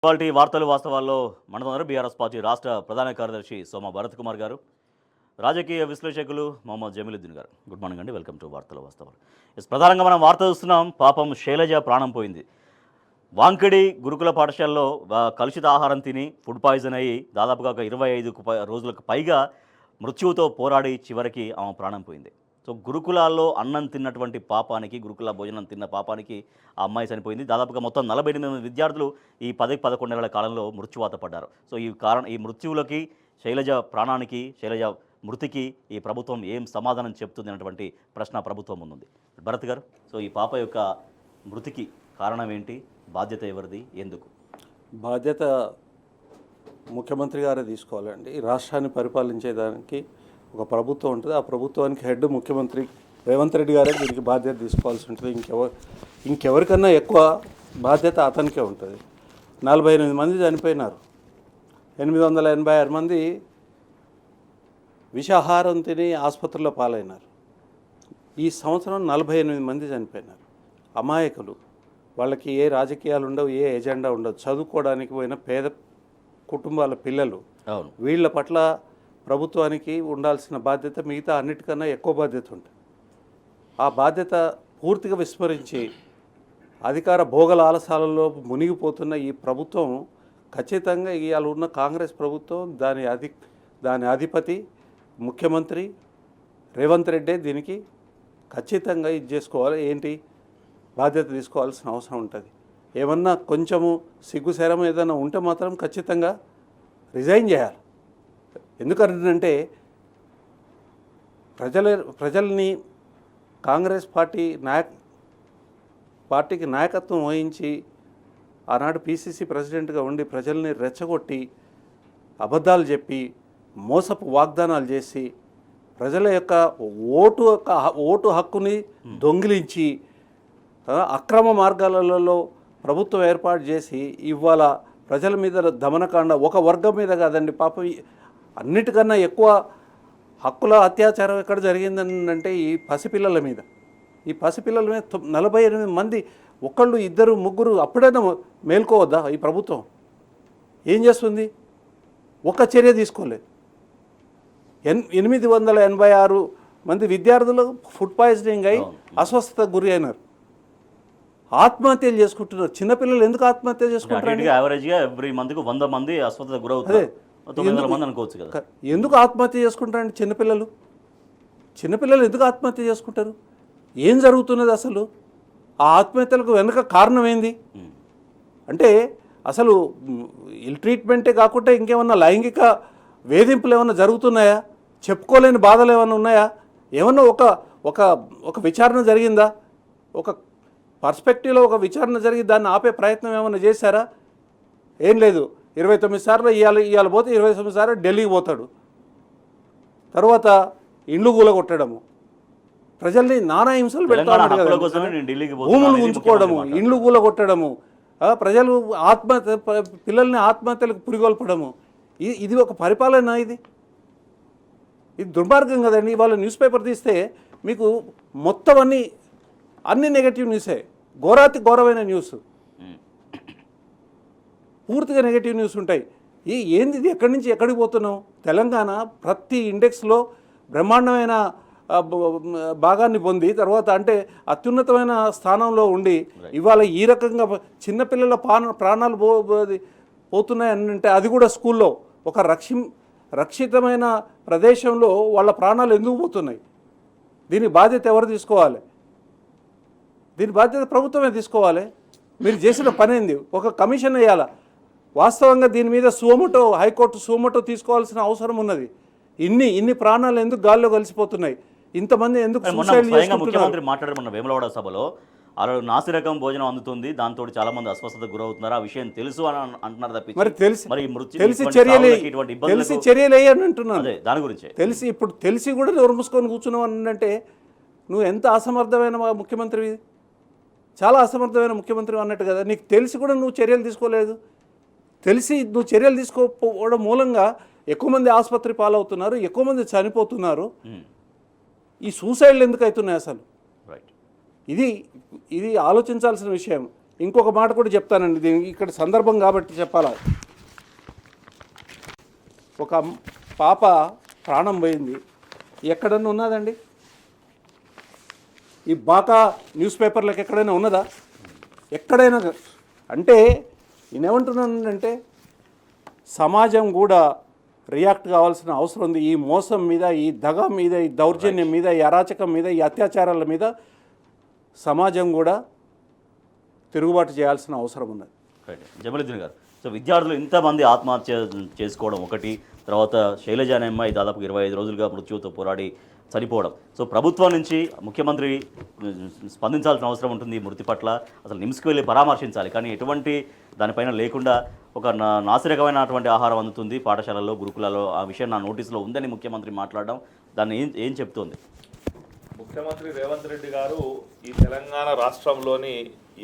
ఇవాల్టి వార్తలు వాస్తవాల్లో మనతో బీఆర్ఎస్ పార్టీ రాష్ట్ర ప్రధాన కార్యదర్శి సోమ భరత్ కుమార్ గారు, రాజకీయ విశ్లేషకులు మొహమ్మద్ జమీలుద్దీన్ గారు. గుడ్ మార్నింగ్ అండి, వెల్కమ్ టు వార్తలు వాస్తవాలు. ప్రధానంగా మనం వార్త చూస్తున్నాం. పాపం శైలజ ప్రాణం పోయింది. వాంకిడి గురుకుల పాఠశాలలో కలుషిత ఆహారం తిని ఫుడ్ పాయిజన్ అయ్యి దాదాపుగా ఒక 25 రోజులకు పైగా మృత్యువుతో పోరాడి చివరికి ఆమె ప్రాణం పోయింది. సో గురుకులాల్లో అన్నం తిన్నటువంటి పాపానికి, గురుకుల భోజనం తిన్న పాపానికి ఆ అమ్మాయి చనిపోయింది. దాదాపుగా మొత్తం 48 విద్యార్థులు ఈ 10-11 నెలల కాలంలో మృత్యువాత పడ్డారు. సో ఈ మృత్యువులకి, శైలజ ప్రాణానికి, శైలజ మృతికి ఈ ప్రభుత్వం ఏం సమాధానం చెప్తుంది అన్నటువంటి ప్రశ్న ప్రభుత్వం ముందుంది. భరత్ గారు, సో ఈ పాప యొక్క మృతికి కారణం ఏంటి? బాధ్యత ఎవరిది? ఎందుకు? బాధ్యత ముఖ్యమంత్రి గారే తీసుకోవాలండి. రాష్ట్రాన్ని పరిపాలించేదానికి ఒక ప్రభుత్వం ఉంటుంది. ఆ ప్రభుత్వానికి హెడ్ ముఖ్యమంత్రి రేవంత్ రెడ్డి గారే దీనికి బాధ్యత తీసుకోవాల్సి ఉంటుంది. ఇంకెవరికన్నా ఎక్కువ బాధ్యత అతనికే ఉంటుంది. 48 మంది చనిపోయినారు. 886 మంది విషాహారం తిని ఆసుపత్రిలో పాలైనారు. ఈ సంవత్సరం 48 మంది చనిపోయినారు. అమాయకులు. వాళ్ళకి ఏ రాజకీయాలు ఉండవు, ఏ ఎజెండా ఉండదు. చదువుకోవడానికి పోయిన పేద కుటుంబాల పిల్లలు. వీళ్ళ పట్ల ప్రభుత్వానికి ఉండాల్సిన బాధ్యత మిగతా అన్నిటికన్నా ఎక్కువ బాధ్యత ఉంటుంది. ఆ బాధ్యత పూర్తిగా విస్మరించి అధికార భోగల ఆలసాలలో మునిగిపోతున్న ఈ ప్రభుత్వం ఖచ్చితంగా ఇవాళ ఉన్న కాంగ్రెస్ ప్రభుత్వం, దాని అధిపతి ముఖ్యమంత్రి రేవంత్ రెడ్డి దీనికి ఖచ్చితంగా ఇది చేసుకోవాలి. ఏంటి బాధ్యత తీసుకోవాల్సిన అవసరం ఉంటుంది. ఏమన్నా కొంచెము సిగ్గుశరం ఏదైనా ఉంటే మాత్రం ఖచ్చితంగా రిజైన్ చేయాలి. ఎందుకంటే ప్రజల్ని కాంగ్రెస్ పార్టీకి నాయకత్వం వహించి ఆనాడు పిసిసి ప్రెసిడెంట్గా ఉండి ప్రజల్ని రెచ్చగొట్టి అబద్ధాలు చెప్పి మోసపు వాగ్దానాలు చేసి ప్రజల యొక్క ఓటు హక్కుని దొంగిలించి అక్రమ మార్గాలలో ప్రభుత్వం ఏర్పాటు చేసి ఇవాళ ప్రజల మీద దమనకాండ ఒక వర్గం మీద కాదండి, పాపం అన్నిటికన్నా ఎక్కువ హక్కుల అత్యాచారం ఎక్కడ జరిగిందంటే ఈ పసిపిల్లల మీద. ఈ పసిపిల్లల మీద 48 మంది, ఒకళ్ళు ఇద్దరు ముగ్గురు అప్పుడైనా మేల్కోవద్దా ఈ ప్రభుత్వం? ఏం చేస్తుంది? ఒక్క చర్య తీసుకోలేదు. 886 మంది విద్యార్థులు ఫుడ్ పాయిజనింగ్ అయి అస్వస్థతకు గురి అయినారు. ఆత్మహత్యలు చేసుకుంటున్నారు. చిన్నపిల్లలు ఎందుకు ఆత్మహత్య చేసుకుంటారు? యావరేజ్గా ఎవ్రీ మంత్కి 100 మంది అస్వస్థతకు గురవుతారు. 900 మంది అనుకోవచ్చు కదా. ఎందుకు ఆత్మహత్య చేసుకుంటారండి చిన్నపిల్లలు ఎందుకు ఆత్మహత్య చేసుకుంటారు? ఏం జరుగుతున్నది అసలు? ఆ ఆత్మహత్యలకు వెనుక కారణం ఏంది అంటే అసలు ఇల్ ట్రీట్మెంటే కాకుండా ఇంకేమన్నా లైంగిక వేధింపులు ఏమన్నా జరుగుతున్నాయా? చెప్పుకోలేని బాధలు ఏమైనా ఉన్నాయా? ఏమన్నా ఒక విచారణ జరిగిందా? ఒక పర్స్పెక్టివ్లో ఒక విచారణ జరిగి దాన్ని ఆపే ప్రయత్నం ఏమైనా చేశారా? ఏం లేదు. 29 సార్లు ఇవాళ పోతే 29 సార్లు ఢిల్లీకి పోతాడు. తర్వాత ఇండ్లు కూలగొట్టడము, ప్రజల్ని నానా హింసలు పెడతాడు కదా, భూములు ఉంచుకోవడము, ఇండ్లు కూలగొట్టడము, ప్రజలు పిల్లల్ని ఆత్మహత్యలకు పురిగొల్పడము. ఇది ఒక పరిపాలన? ఇది దుర్మార్గం కదండి. ఇవాళ న్యూస్ పేపర్ తీస్తే మీకు మొత్తం అన్ని నెగటివ్ న్యూసే. ఘోరమైన న్యూస్, పూర్తిగా నెగటివ్ న్యూస్ ఉంటాయి. ఏంది ఇది? ఎక్కడి నుంచి ఎక్కడికి పోతున్నాం? తెలంగాణ ప్రతి ఇండెక్స్లో బ్రహ్మాండమైన భాగాన్ని పొంది తర్వాత అంటే అత్యున్నతమైన స్థానంలో ఉండి ఇవాళ ఈ రకంగా చిన్నపిల్లల ప్రాణాలు పోతున్నాయి అంటే అది కూడా స్కూల్లో ఒక రక్షితమైన ప్రదేశంలో వాళ్ళ ప్రాణాలు ఎందుకు పోతున్నాయి? దీని బాధ్యత ఎవరు తీసుకోవాలి? దీని బాధ్యత ప్రభుత్వమే తీసుకోవాలి. మీరు చేసిన పని ఏంది? ఒక కమిషన్ వేయాలా. వాస్తవంగా దీని మీద హైకోర్టు సుమోటో తీసుకోవాల్సిన అవసరం ఉన్నది. ఇన్ని ప్రాణాలు ఎందుకు గాల్లో కలిసిపోతున్నాయి? ఇంతమంది ఎందుకు సూసైడ్ చేసుకుంటున్నారు? ముఖ్యమంత్రి మాట్లాడమన్న వేములవాడ సభలో నాసిరకం భోజనం అందుతుంది, దాంతో చాలా మంది అస్వస్థతకు గురవుతున్నారు, ఆ విషయం తెలుసు అని అంటున్నారు తప్ప మరి తెలిసి చర్యలు వేయని అంటున్నాను. దాని గురించి ఇప్పుడు తెలిసి కూడా నోరు మూసుకొని కూర్చున్నావు అంటే నువ్వు ఎంత అసమర్థమైన ముఖ్యమంత్రివి, చాలా అసమర్థమైన ముఖ్యమంత్రి అన్నట్టు కదా. నీకు తెలిసి కూడా నువ్వు చర్యలు తీసుకోలేదు. తెలిసి నువ్వు చర్యలు తీసుకోకపోవడం మూలంగా ఎక్కువ మంది ఆసుపత్రి పాలవుతున్నారు, ఎక్కువ మంది చనిపోతున్నారు. ఈ సూసైడ్లు ఎందుకు అవుతున్నాయి అసలు? ఇది ఆలోచించాల్సిన విషయం. ఇంకొక మాట కూడా చెప్తానండి, దీనికి ఇక్కడ సందర్భం కాబట్టి చెప్పాలా. ఒక పాప ప్రాణం పోయింది, ఎక్కడన్నా ఉన్నదండి? ఈ బాకా న్యూస్ పేపర్లకు ఎక్కడైనా ఉన్నదా? ఎక్కడైనా. అంటే నేనేమంటున్నానంటే సమాజం కూడా రియాక్ట్ కావాల్సిన అవసరం ఉంది. ఈ మోసం మీద, ఈ దగ మీద, ఈ దౌర్జన్యం మీద, ఈ అరాచకం మీద, ఈ అత్యాచారాల మీద సమాజం కూడా తిరుగుబాటు చేయాల్సిన అవసరం ఉన్నది. జమలుద్దీన్ గారు, సో విద్యార్థులు ఇంతమంది ఆత్మహత్య చేసుకోవడం ఒకటి, తర్వాత శైలజ అనే అమ్మాయి దాదాపు 25 రోజులుగా మృత్యువుతో పోరాడి చనిపోవడం. సో ప్రభుత్వం నుంచి ముఖ్యమంత్రి స్పందించాల్సిన అవసరం ఉంటుంది ఈ మృతి పట్ల. అసలు నిమ్స్కి వెళ్ళి పరామర్శించాలి, కానీ ఎటువంటి దానిపైన లేకుండా ఒక నాసిరకమైనటువంటి ఆహారం అందుతుంది పాఠశాలల్లో, గురుకులలో. ఆ విషయం నా నోటీసులో ఉందని ముఖ్యమంత్రి మాట్లాడడం, దాన్ని ఏం చెప్తోంది? ముఖ్యమంత్రి రేవంత్ రెడ్డి గారు ఈ తెలంగాణ రాష్ట్రంలోని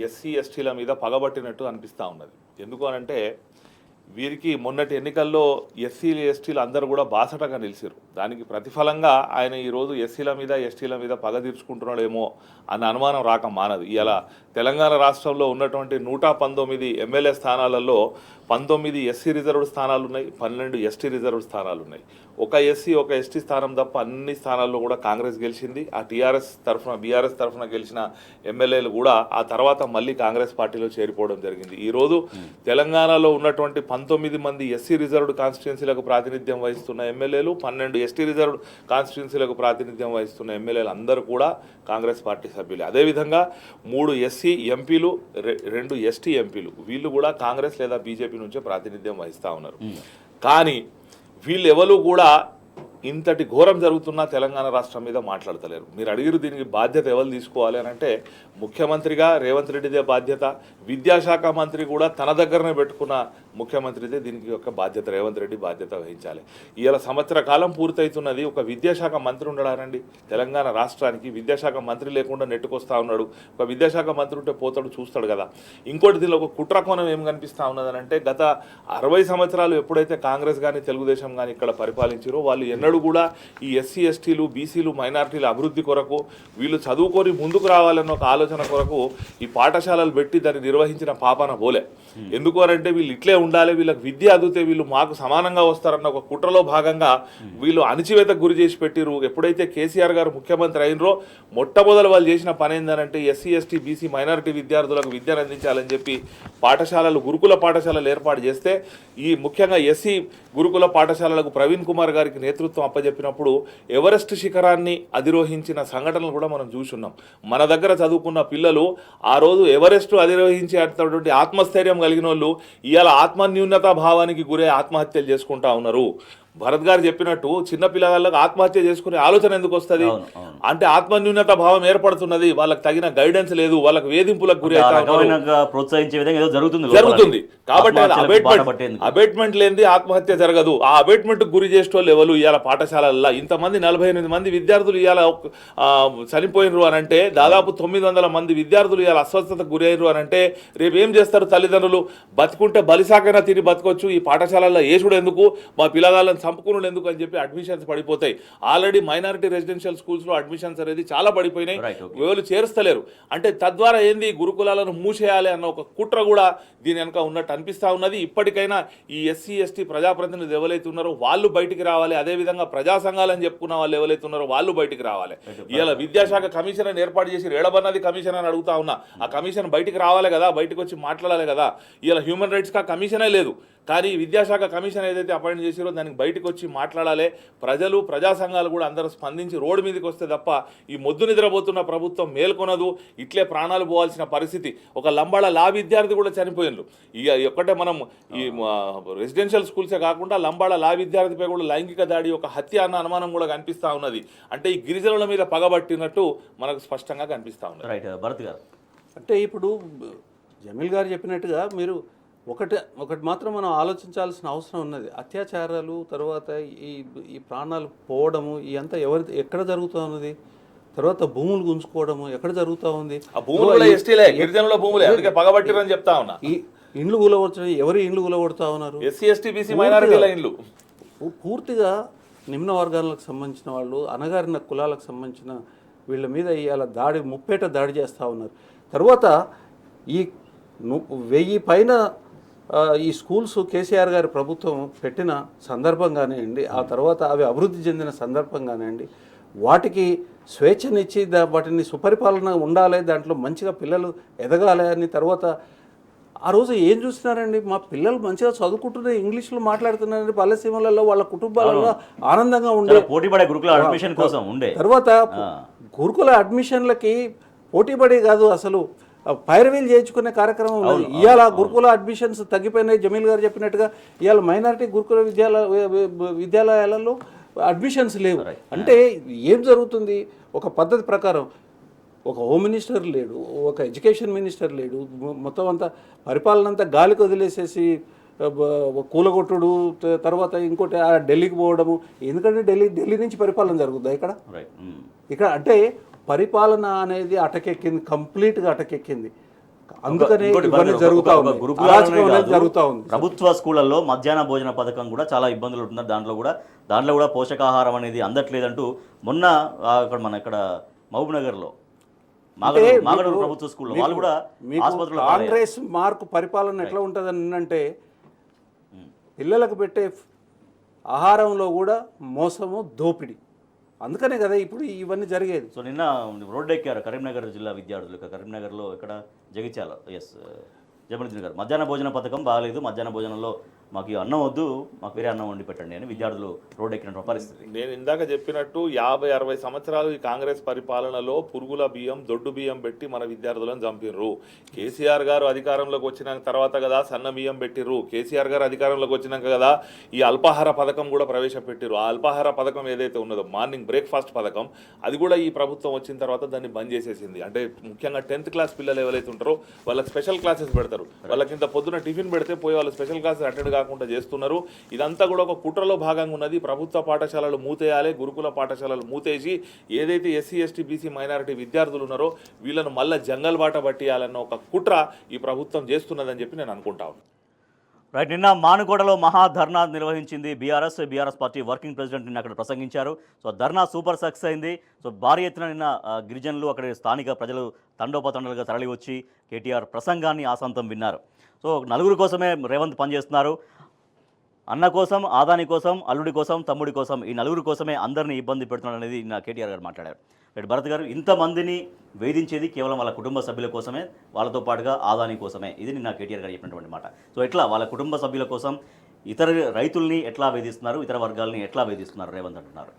ఎస్సీ ఎస్టీల మీద పగబట్టినట్టు అనిపిస్తూ ఉన్నది. ఎందుకు అనంటే వీరికి మొన్నటి ఎన్నికల్లో ఎస్సీలు ఎస్టీలు అందరూ కూడా బాసటగా నిలిచారు. దానికి ప్రతిఫలంగా ఆయన ఈరోజు ఎస్సీల మీద ఎస్టీల మీద పగ తీర్చుకుంటున్నాడేమో అన్న అనుమానం రాక మానదు. ఇలా తెలంగాణ రాష్ట్రంలో ఉన్నటువంటి 119 ఎమ్మెల్యే స్థానాలలో 19 ఎస్సీ రిజర్వ్డ్ స్థానాలు ఉన్నాయి, 12 ఎస్టీ రిజర్వ్డ్ స్థానాలు ఉన్నాయి. ఒక ఎస్సీ ఒక ఎస్టీ స్థానం తప్ప అన్ని స్థానాల్లో కూడా కాంగ్రెస్ గెలిచింది. ఆ టీఆర్ఎస్ తరఫున బీఆర్ఎస్ తరఫున గెలిచిన ఎమ్మెల్యేలు కూడా ఆ తర్వాత మళ్ళీ కాంగ్రెస్ పార్టీలో చేరిపోవడం జరిగింది. ఈరోజు తెలంగాణలో ఉన్నటువంటి 19 మంది ఎస్సీ రిజర్వ్డ్ కాన్స్టిట్యున్సీలకు ప్రాతినిధ్యం వహిస్తున్న ఎమ్మెల్యేలు, 12 ఎస్టీ రిజర్వ్డ్ కాన్స్టిట్యున్సీలకు ప్రాతినిధ్యం వహిస్తున్న ఎమ్మెల్యేలు అందరూ కూడా కాంగ్రెస్ పార్టీ సభ్యులే. అదేవిధంగా 3 ఎస్సీ ఎంపీలు, 2 ఎస్టీ ఎంపీలు, వీళ్ళు కూడా కాంగ్రెస్ లేదా బీజేపీ నుంచే ప్రాతినిధ్యం వహిస్తూ ఉన్నారు. కానీ వీళ్ళు ఎవరు కూడా ఇంతటి ఘోరం జరుగుతున్నా తెలంగాణ రాష్ట్రం మీద మాట్లాడతలేరు. మీరు అడిగిరు దీనికి బాధ్యత ఎవరు తీసుకోవాలి అని అంటే ముఖ్యమంత్రిగా రేవంత్ రెడ్డిదే బాధ్యత, విద్యాశాఖ మంత్రి కూడా తన దగ్గరనే పెట్టుకున్న ముఖ్యమంత్రిదే దీనికి యొక్క బాధ్యత, రేవంత్ రెడ్డి బాధ్యత వహించాలి. ఇవాళ సంవత్సర కాలం పూర్తవుతున్నది, ఒక విద్యాశాఖ మంత్రి ఉండడానండి తెలంగాణ రాష్ట్రానికి. విద్యాశాఖ మంత్రి లేకుండా నెట్టుకొస్తా ఉన్నాడు. ఒక విద్యాశాఖ మంత్రి ఉంటే పోతాడు, చూస్తాడు కదా. ఇంకోటి దీనిలో ఒక కుట్ర కోణం ఏం కనిపిస్తూ ఉన్నదనంటే గత 60 సంవత్సరాలు ఎప్పుడైతే కాంగ్రెస్ కానీ తెలుగుదేశం కానీ ఇక్కడ పరిపాలించారో వాళ్ళు ఎన్నడూ కూడా ఈ ఎస్సీ ఎస్టీలు బీసీలు మైనారిటీల అభివృద్ధి కొరకు, వీళ్ళు చదువుకొని ముందుకు రావాలన్న ఒక ఆలోచన కొరకు ఈ పాఠశాలలు పెట్టి దాన్ని నిర్వహించిన పాపాన పోలే. ఎందుకు అనంటే వీళ్ళు ఇట్లే ఉండాలి, వీళ్ళకి విద్య అదితే వీళ్ళు మాకు సమానంగా వస్తారన్న ఒక కుట్రలో భాగంగా వీళ్ళు అణిచివేతకు గురి చేసి పెట్టిరు. ఎప్పుడైతే కేసీఆర్ గారు ముఖ్యమంత్రి అయినరో మొట్టమొదలు వాళ్ళు చేసిన పని ఏంటంటే ఎస్సీ ఎస్టీ బీసీ మైనారిటీ విద్యార్థులకు విద్యను అందించాలని చెప్పి పాఠశాలలు, గురుకుల పాఠశాలలు ఏర్పాటు చేస్తే ఈ ముఖ్యంగా ఎస్సీ గురుకుల పాఠశాలలకు ప్రవీణ్ కుమార్ గారికి నేతృత్వం అప్పచెప్పినప్పుడు ఎవరెస్ట్ శిఖరాన్ని అధిరోహించిన సంఘటనలు కూడా మనం చూసున్నాం. మన దగ్గర చదువుకున్న పిల్లలు ఆ రోజు ఎవరెస్ట్ అధిరోహించేటటువంటి ఆత్మస్థైర్యం కలిగిన వాళ్ళు ఇవాళ ఆత్మన్యూనతా భావానికి గురై ఆత్మహత్యలు చేసుకుంటా ఉన్నారు. భరత్ గారు చెప్పినట్టు చిన్న పిల్లలకు ఆత్మహత్య చేసుకునే ఆలోచన ఎందుకు వస్తుంది అంటే ఆత్మన్యూనత భావం ఏర్పడుతున్నది, వాళ్ళకి తగిన గైడెన్స్ లేదు, వాళ్ళకి వేధింపులకు గురి ప్రోత్సహించే విధంగా ఏదో జరుగుతుంది. కాబట్టి అబేట్మెంట్ లేనిది ఆత్మహత్య జరగదు. ఆ అబేట్మెంట్ గురి చేసేటోళ్ళు ఎవరు ఇవాళ పాఠశాలల్లో ఇంతమంది 48 మంది విద్యార్థులు ఇవాళ చనిపోయినరు అని అంటే, దాదాపు 900 మంది విద్యార్థులు ఇవాళ అస్వస్థతకు గురి అయినరు అని అంటే రేపు ఏం చేస్తారు తల్లిదండ్రులు? బతుకుంటే బలిసాకైనా తిని బతకొచ్చు, ఈ పాఠశాలల్లో ఏసుడు ఎందుకు, మా పిల్లగాళ్ళని చంపుకున్నాడు ఎందుకు అని చెప్పి అడ్మిషన్స్ పడిపోతాయి. ఆల్రెడీ మైనారిటీ రెసిడెన్షియల్ స్కూల్స్లో అడ్మిషన్స్ అనేది చాలా పడిపోయినాయి, ఎవరు చేరుస్తలేరు. అంటే తద్వారా ఏంది గురుకులాలను మూసేయాలి అన్న ఒక కుట్ర కూడా దీని వెనక ఉన్నట్టు అనిపిస్తూ ఉన్నది. ఇప్పటికైనా ఈ ఎస్సీ ఎస్టీ ప్రజాప్రతినిధులు ఎవరైతే ఉన్నారో వాళ్ళు బయటికి రావాలి. అదేవిధంగా ప్రజా సంఘాలని చెప్పుకున్న వాళ్ళు ఎవరైతే ఉన్నారో వాళ్ళు బయటికి రావాలి. ఇలా విద్యాశాఖ కమిషన్ అని ఏర్పాటు చేసి ఏడబన్నది కమిషన్ అని అడుగుతా ఉన్నా. ఆ కమిషన్ బయటికి రావాలి కదా, బయటకు వచ్చి మాట్లాడాలి కదా. ఇలా హ్యూమన్ రైట్స్కి ఆ కమిషనే లేదు, కానీ విద్యాశాఖ కమిషన్ ఏదైతే అపాయింట్ చేసారో దానికి బయటకు వచ్చి మాట్లాడాలి. ప్రజలు ప్రజా సంఘాలు కూడా అందరూ స్పందించి రోడ్డు మీదకి వస్తే తప్ప ఈ మొద్దు నిద్రపోతున్న ప్రభుత్వం మేల్కొనదు. ఇట్లే ప్రాణాలు పోవాల్సిన పరిస్థితి. ఒక లంబాడ లా విద్యార్థి కూడా చనిపోయినరు. ఇక ఒక్కటే మనం ఈ రెసిడెన్షియల్ స్కూల్సే కాకుండా లంబాడ లా విద్యార్థిపై కూడా లైంగిక దాడి, ఒక హత్య అన్న అనుమానం కూడా కనిపిస్తూ ఉన్నది. అంటే ఈ గిరిజనుల మీద పగబట్టినట్టు మనకు స్పష్టంగా కనిపిస్తూ ఉన్నది. రైట్ భరత్ గారు, అంటే ఇప్పుడు జమీల్ గారు చెప్పినట్టుగా మీరు ఒకటి మాత్రం మనం ఆలోచించాల్సిన అవసరం ఉన్నది. అత్యాచారాలు, తర్వాత ఈ ప్రాణాలు పోవడము ఇదంతా ఎక్కడ జరుగుతూ ఉన్నది? తర్వాత భూములు గుంజుకోవడము ఎక్కడ జరుగుతూ ఉంది? ఈ ఇండ్లు కూలగొట్టడం, ఎవరి ఇండ్లు కూలగొడతా ఉన్నారు? ఎస్సీ ఎస్టీ బీసీ మైనారిటీల ఇండ్లు పూర్తిగా నిమ్న వర్గాలకు సంబంధించిన వాళ్ళు, అణగారిన కులాలకు సంబంధించిన వీళ్ళ మీద ఇవాళ ముప్పేట దాడి చేస్తూ ఉన్నారు. తర్వాత ఈ 1000 పైన ఈ స్కూల్స్ కేసీఆర్ గారి ప్రభుత్వం పెట్టిన సందర్భం కానివ్వండి, ఆ తర్వాత అవి అభివృద్ధి చెందిన సందర్భం కానివ్వండి, వాటికి స్వేచ్ఛనిచ్చి వాటిని సుపరిపాలన ఉండాలి, దాంట్లో మంచిగా పిల్లలు ఎదగాలి అని తర్వాత ఆ రోజు ఏం చూస్తున్నారండి, మా పిల్లలు మంచిగా చదువుకుంటున్నారు, ఇంగ్లీష్లో మాట్లాడుతున్నారండి, పల్లెసీమలలో వాళ్ళ కుటుంబాలలో ఆనందంగా ఉండే పోటీపడే గురుకుల అడ్మిషన్ కోసం ఉండే తర్వాత గురుకుల అడ్మిషన్లకి పోటీపడి కాదు, అసలు పైరవీలు చేయించుకునే కార్యక్రమం ఉన్నది. ఇవాళ గురుకుల అడ్మిషన్స్ తగ్గిపోయినాయి. జమీల్ గారు చెప్పినట్టుగా ఇవాళ మైనారిటీ గురుకుల విద్యాలయాలలో అడ్మిషన్స్ లేవు. అంటే ఏం జరుగుతుంది? ఒక పద్ధతి ప్రకారం ఒక హోమ్ మినిస్టర్ లేడు, ఒక ఎడ్యుకేషన్ మినిస్టర్ లేడు, మొత్తం అంతా పరిపాలన అంతా గాలికి వదిలేసేసి కూలగొట్టుడు, తర్వాత ఇంకోటి ఢిల్లీకి పోవడము. ఎందుకంటే ఢిల్లీ నుంచి పరిపాలన జరుగుతుందా ఇక్కడ అంటే పరిపాలన అనేది అటకెక్కింది, కంప్లీట్గా అటకెక్కింది. అందుకనే ఇవన్నీ జరుగుతూ ఉంది. ప్రభుత్వ స్కూళ్ళల్లో మధ్యాహ్న భోజన పథకం కూడా చాలా ఇబ్బందులు ఉంటున్నారు. దాంట్లో కూడా పోషకాహారం అనేది అందట్లేదంటూ మొన్న ఇక్కడ మహబూబ్ నగర్లో మాగడూరు ప్రభుత్వ స్కూల్లో వాళ్ళు కూడా ఆసుపత్రులు కాంగ్రెస్ మార్కు పరిపాలన ఎట్లా ఉంటుందని అంటే పిల్లలకు పెట్టే ఆహారంలో కూడా మోసము, దోపిడీ. అందుకనే కదా ఇప్పుడు ఇవన్నీ జరిగేది. సో నిన్న రోడ్డు ఎక్కారు కరీంనగర్ జిల్లా విద్యార్థులు. కరీంనగర్లో ఇక్కడ జగిత్యాల జమలుద్దీన్ గారు మధ్యాహ్న భోజన పథకం బాగాలేదు, మధ్యాహ్న భోజనంలో మాకు అన్నం వద్దు, మాకు వేరే అన్నం వండి పెట్టండి అని విద్యార్థులు రోడ్డు ఎక్కిన పరిస్థితి. నేను ఇందాక చెప్పినట్టు 50-60 సంవత్సరాలు ఈ కాంగ్రెస్ పరిపాలనలో పురుగుల బియ్యం, దొడ్డు బియ్యం పెట్టి మన విద్యార్థులను చంపిర్రు. కేసీఆర్ గారు అధికారంలోకి వచ్చిన తర్వాత కదా సన్న బియ్యం పెట్టిర్రు. కేసీఆర్ గారు అధికారంలోకి వచ్చినాక కదా ఈ అల్పాహార పథకం కూడా ప్రవేశపెట్టిర్రు. ఆ అల్పాహార పథకం ఏదైతే ఉన్నదో మార్నింగ్ బ్రేక్ఫాస్ట్ పథకం, అది కూడా ఈ ప్రభుత్వం వచ్చిన తర్వాత దాన్ని బంద్ చేసేసింది. అంటే ముఖ్యంగా 10th క్లాస్ పిల్లలు ఎవరైతే ఉంటారో వాళ్ళకి స్పెషల్ క్లాసెస్ పెడతారు. వాళ్ళకి ఇంత పొద్దున టిఫిన్ పెడితే పోయి వాళ్ళు స్పెషల్ క్లాసెస్ అటెండ్ కాకుండా చేస్తున్నారు. ఇదంతా కూడా ఒక కుట్రలో భాగంగా ఉన్నది. ప్రభుత్వ పాఠశాలలు మూతేయాలి, గురుకుల పాఠశాలలు మూతేసి ఏదైతే ఎస్సీ ఎస్టీ బీసీ మైనారిటీ విద్యార్థులు ఉన్నారో వీళ్ళను మళ్ళీ జంగల్ బాట పట్టియాలన్న ఒక కుట్ర ఈ ప్రభుత్వం చేస్తున్నదని చెప్పి నేను అనుకుంటా ఉన్నాను. రైట్. నిన్న మానుకోటలో మహాధర్నా నిర్వహించింది బీఆర్ఎస్ పార్టీ వర్కింగ్ ప్రెసిడెంట్ నిన్న అక్కడ ప్రసంగించారు. సో ధర్నా సూపర్ సక్సెస్ అయింది. సో భారీ ఎత్తున నిన్న గిరిజనులు అక్కడ స్థానిక ప్రజలు తండోపతండాలుగా తరలి వచ్చి కేటీఆర్ ప్రసంగాన్ని ఆశాంతం విన్నారు. సో నలుగురు కోసమే రేవంత్ పనిచేస్తున్నారు. అన్న కోసం, ఆదాని కోసం, అల్లుడి కోసం, తమ్ముడి కోసం, ఈ నలుగురు కోసమే అందరినీ ఇబ్బంది పెడుతున్నాడు అనేది నిన్న కేటీఆర్ గారు మాట్లాడారు. రైట్. భరత్ గారు, ఇంతమందిని వేధించేది కేవలం వాళ్ళ కుటుంబ సభ్యుల కోసమే, వాళ్ళతో పాటుగా ఆదాని కోసమే. ఇది నిన్న కేటీఆర్ గారు చెప్పినటువంటి మాట. సో ఎట్లా వాళ్ళ కుటుంబ సభ్యుల కోసం ఇతర రైతుల్ని ఎట్లా వేధిస్తున్నారు, ఇతర వర్గాల్ని ఎట్లా వేధిస్తున్నారు రేవంత్ అంటున్నారు.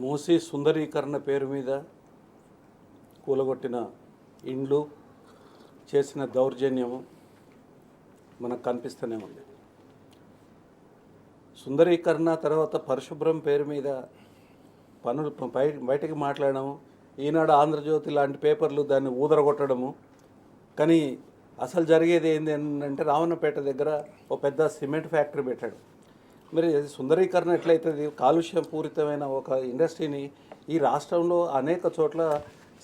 మూసీ సుందరీకరణ పేరు మీద కూలగొట్టిన ఇండ్లు, చేసిన దౌర్జన్యము మనకు కనిపిస్తూనే ఉంది. సుందరీకరణ తర్వాత పరిశుభ్రం పేరు మీద పనులు బయటకు మాట్లాడము, ఈనాడు ఆంధ్రజ్యోతి లాంటి పేపర్లు దాన్ని ఊదరగొట్టడము. కానీ అసలు జరిగేది ఏంటి అంటే రావణపేట దగ్గర ఒక పెద్ద సిమెంట్ ఫ్యాక్టరీ పెట్టాడు. మరి సుందరీకరణ ఎట్లయితుంది? కాలుష్యం పూరితమైన ఒక ఇండస్ట్రీని ఈ రాష్ట్రంలో అనేక చోట్ల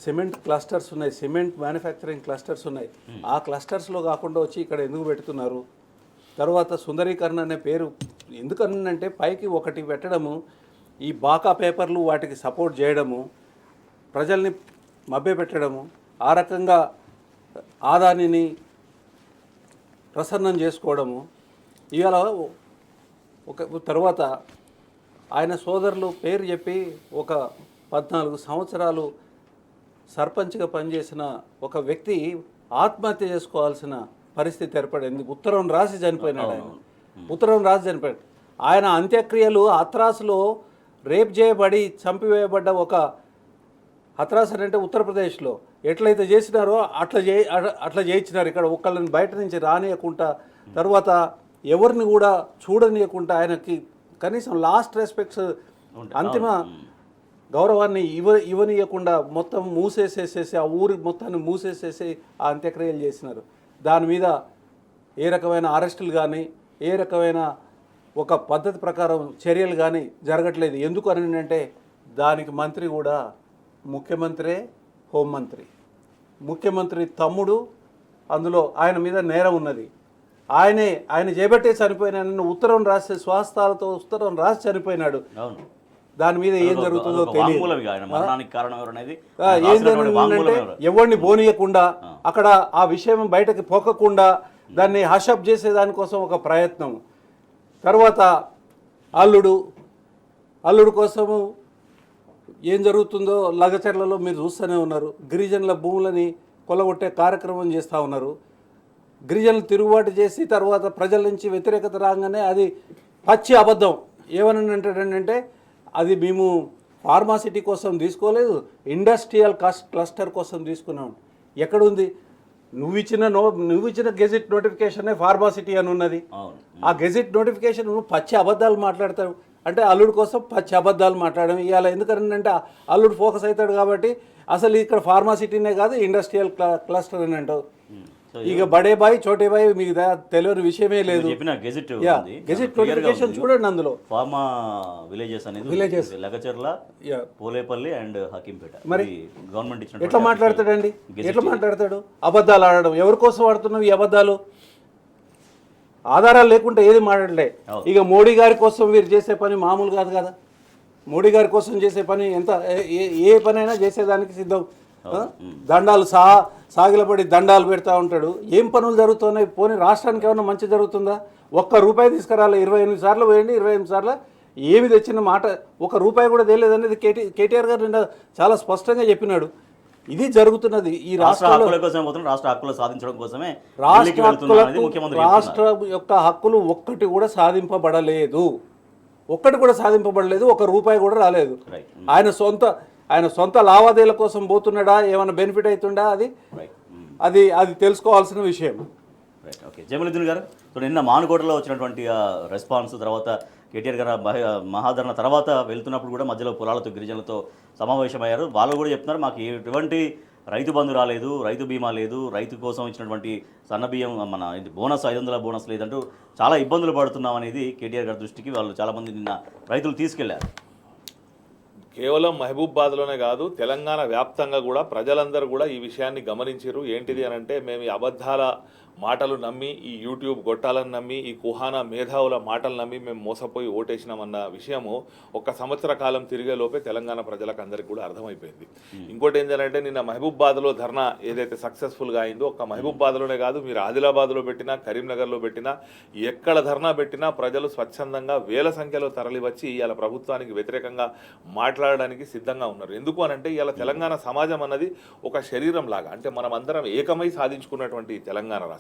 సిమెంట్ క్లస్టర్స్ ఉన్నాయి, సిమెంట్ మ్యానుఫ్యాక్చరింగ్ క్లస్టర్స్ ఉన్నాయి. ఆ క్లస్టర్స్లో కాకుండా వచ్చి ఇక్కడ ఎందుకు పెడుతున్నారు? తర్వాత సుందరీకరణ అనే పేరు ఎందుకనంటే పైకి ఒకటి పెట్టడము, ఈ బాకా పేపర్లు వాటికి సపోర్ట్ చేయడము, ప్రజల్ని మభ్యపెట్టడము, ఆ రకంగా ఆదానిని ప్రసన్నం చేసుకోవడము. ఇవాళ తర్వాత ఆయన సోదరులు పేరు చెప్పి ఒక 14 సంవత్సరాలు సర్పంచ్గా పనిచేసిన ఒక వ్యక్తి ఆత్మహత్య చేసుకోవాల్సిన పరిస్థితి ఏర్పడింది. ఉత్తరం రాసి చనిపోయినాడు. ఆయన అంత్యక్రియలు హత్రాస్లో రేప్ చేయబడి చంపివేయబడ్డ ఒక హత్రాస్ అంటే ఉత్తరప్రదేశ్లో ఎట్లయితే చేసినారో అట్లా చేయించినారు. ఇక్కడ ఒకళ్ళని బయట నుంచి రానియకుండా, తర్వాత ఎవరిని కూడా చూడనీయకుండా, ఆయనకి కనీసం లాస్ట్ రెస్పెక్ట్స్, అంతిమ గౌరవాన్ని ఇవ్వనీయకుండా మొత్తం మూసేసేసేసి ఆ ఊరి మొత్తాన్ని మూసేసేసి ఆ అంత్యక్రియలు చేసినారు. దాని మీద ఏ రకమైన అరెస్టులు కానీ, ఏ రకమైన ఒక పద్ధతి ప్రకారం చర్యలు కానీ జరగట్లేదు. ఎందుకు అని అంటే దానికి మంత్రి కూడా ముఖ్యమంత్రే, హోంమంత్రి. ముఖ్యమంత్రి తమ్ముడు, అందులో ఆయన మీద నేరం ఉన్నది. ఆయన చేపట్టే చనిపోయిన ఉత్తరం రాసి స్వహస్తాలతో ఉత్తరం రాసి చనిపోయినాడు. దాని మీద ఏం జరుగుతుందో తెలియదు. వాంగ్మూలం ఇక ఆయన మరణానికి కారణం ఎవరు అనేది ఏంటంటే ఎవరిని పోనీయకుండా అక్కడ ఆ విషయం బయటకు పోకకుండా దాన్ని హషప్ చేసే దానికోసం ఒక ప్రయత్నం. తర్వాత అల్లుడు కోసము ఏం జరుగుతుందో లగచర్లలో మీరు చూస్తూనే ఉన్నారు. గిరిజనుల భూములని కొలగొట్టే కార్యక్రమం చేస్తూ ఉన్నారు. గిరిజనులు తిరుగుబాటు చేసి తర్వాత ప్రజల నుంచి వ్యతిరేకత రాగానే అది పచ్చి అబద్ధం. ఏమని అంటాడంటే అది మేము ఫార్మాసిటీ కోసం తీసుకోలేదు, ఇండస్ట్రియల్ క్లస్టర్ కోసం తీసుకున్నాం. ఎక్కడుంది? నువ్వు ఇచ్చిన గెజిట్ నోటిఫికేషనే ఫార్మాసిటీ అని ఉన్నది. ఆ గెజిట్ నోటిఫికేషన్ నువ్వు పచ్చి అబద్ధాలు మాట్లాడతావు. అంటే అల్లుడు కోసం పచ్చి అబద్ధాలు మాట్లాడడం ఇవాళ ఎందుకంటే అల్లుడు ఫోకస్ అవుతాడు కాబట్టి అసలు ఇక్కడ ఫార్మాసిటీనే కాదు ఇండస్ట్రియల్ క్లస్టర్ అని అంటావు. ఇక బడే బాయ్ చోటే బాయ్ మీకు తెలియని విషయమే లేదు. గెజిట్ నోటిఫికేషన్ చూడండి, అందులో ఫార్మా విలేజెస్ అనేది లగచర్ల, పోలేపల్లి అండ్ హకీంపేట. మరి గవర్నమెంట్ ఇచ్చిన ఎట్లా మాట్లాడతాడండి? ఎట్లా మాట్లాడతాడు? అబద్ధాలు ఆడడం. ఎవరి కోసం ఆడుతున్నావు ఈ అబద్ధాలు? ఆధారాలు లేకుంటే ఏది మాట్లాడలే. ఇక మోడీ గారి కోసం వీరు చేసే పని మామూలు కాదు కదా. మోడీ గారి కోసం చేసే పని ఎంత ఏ పనైనా చేసేదానికి సిద్ధం. దండాలు సాగిలపడి దండాలు పెడతా ఉంటాడు. ఏం పనులు జరుగుతున్నాయి? పోనీ రాష్ట్రానికి ఏమైనా మంచి జరుగుతుందా? ₹1 తీసుకురాలి. 28 సార్లు పోయండి, 28 సార్లు ఏమి తెచ్చిన మాట ₹1 కూడా తెలియదనేది కేటీఆర్ గారు నిన్న చాలా స్పష్టంగా చెప్పినాడు. ఇది జరుగుతున్నది ఈ రాష్ట్రంలో. రాష్ట్ర హక్కులు సాధించడం కోసమే రాష్ట్ర యొక్క హక్కులు ఒక్కటి కూడా సాధింపబడలేదు. ₹1 కూడా రాలేదు. ఆయన సొంత లావాదేవీల కోసం పోతున్నాడా, ఏమైనా బెనిఫిట్ అవుతుండా, అది తెలుసుకోవాల్సిన విషయం. ఓకే, జమీలుద్దీన్ గారు, నిన్న మానుకోటలో వచ్చినటువంటి రెస్పాన్స్ తర్వాత కేటీఆర్ గారు మహాధరణ తర్వాత వెళ్తున్నప్పుడు కూడా మధ్యలో పొలాలతో గిరిజనులతో సమావేశమయ్యారు. వాళ్ళు కూడా చెప్తున్నారు మాకు ఎటువంటి రైతు బంధు రాలేదు, రైతు బీమా లేదు, రైతు కోసం ఇచ్చినటువంటి సన్నబియ్యం మన బోనస్ 500 బోనస్ లేదంటూ చాలా ఇబ్బందులు పడుతున్నాం అనేది కేటీఆర్ గారి దృష్టికి వాళ్ళు చాలామంది నిన్న రైతులు తీసుకెళ్లారు. కేవలం మహబూబాద్లోనే కాదు, తెలంగాణ వ్యాప్తంగా కూడా ప్రజలందరూ కూడా ఈ విషయాన్ని గమనించారు. ఏంటిది అని అంటే, మేము ఈ అబద్ధాల మాటలు నమ్మి, ఈ యూట్యూబ్ గొట్టాలను నమ్మి, ఈ కుహానా మేధావుల మాటలు నమ్మి మేము మోసపోయి ఓటేసినామన్న విషయము 1 సంవత్సర కాలం తిరిగే లోపే తెలంగాణ ప్రజలకు అందరికీ కూడా అర్థమైపోయింది. ఇంకోటి ఏంటంటే, నిన్న మహబూబాద్లో ధర్నా ఏదైతే సక్సెస్ఫుల్గా అయిందో, ఒక్క మహబూబాద్లోనే కాదు, మీరు ఆదిలాబాద్లో పెట్టినా, కరీంనగర్లో పెట్టినా, ఎక్కడ ధర్నా పెట్టినా ప్రజలు స్వచ్ఛందంగా వేల సంఖ్యలో తరలివచ్చి ఇవాళ ప్రభుత్వానికి వ్యతిరేకంగా మాట్లాడడానికి సిద్ధంగా ఉన్నారు. ఎందుకు అనంటే, ఇవాళ తెలంగాణ సమాజం అన్నది ఒక శరీరం లాగా, అంటే మనం అందరం ఏకమై సాధించుకున్నటువంటి తెలంగాణ రాష్ట్రం.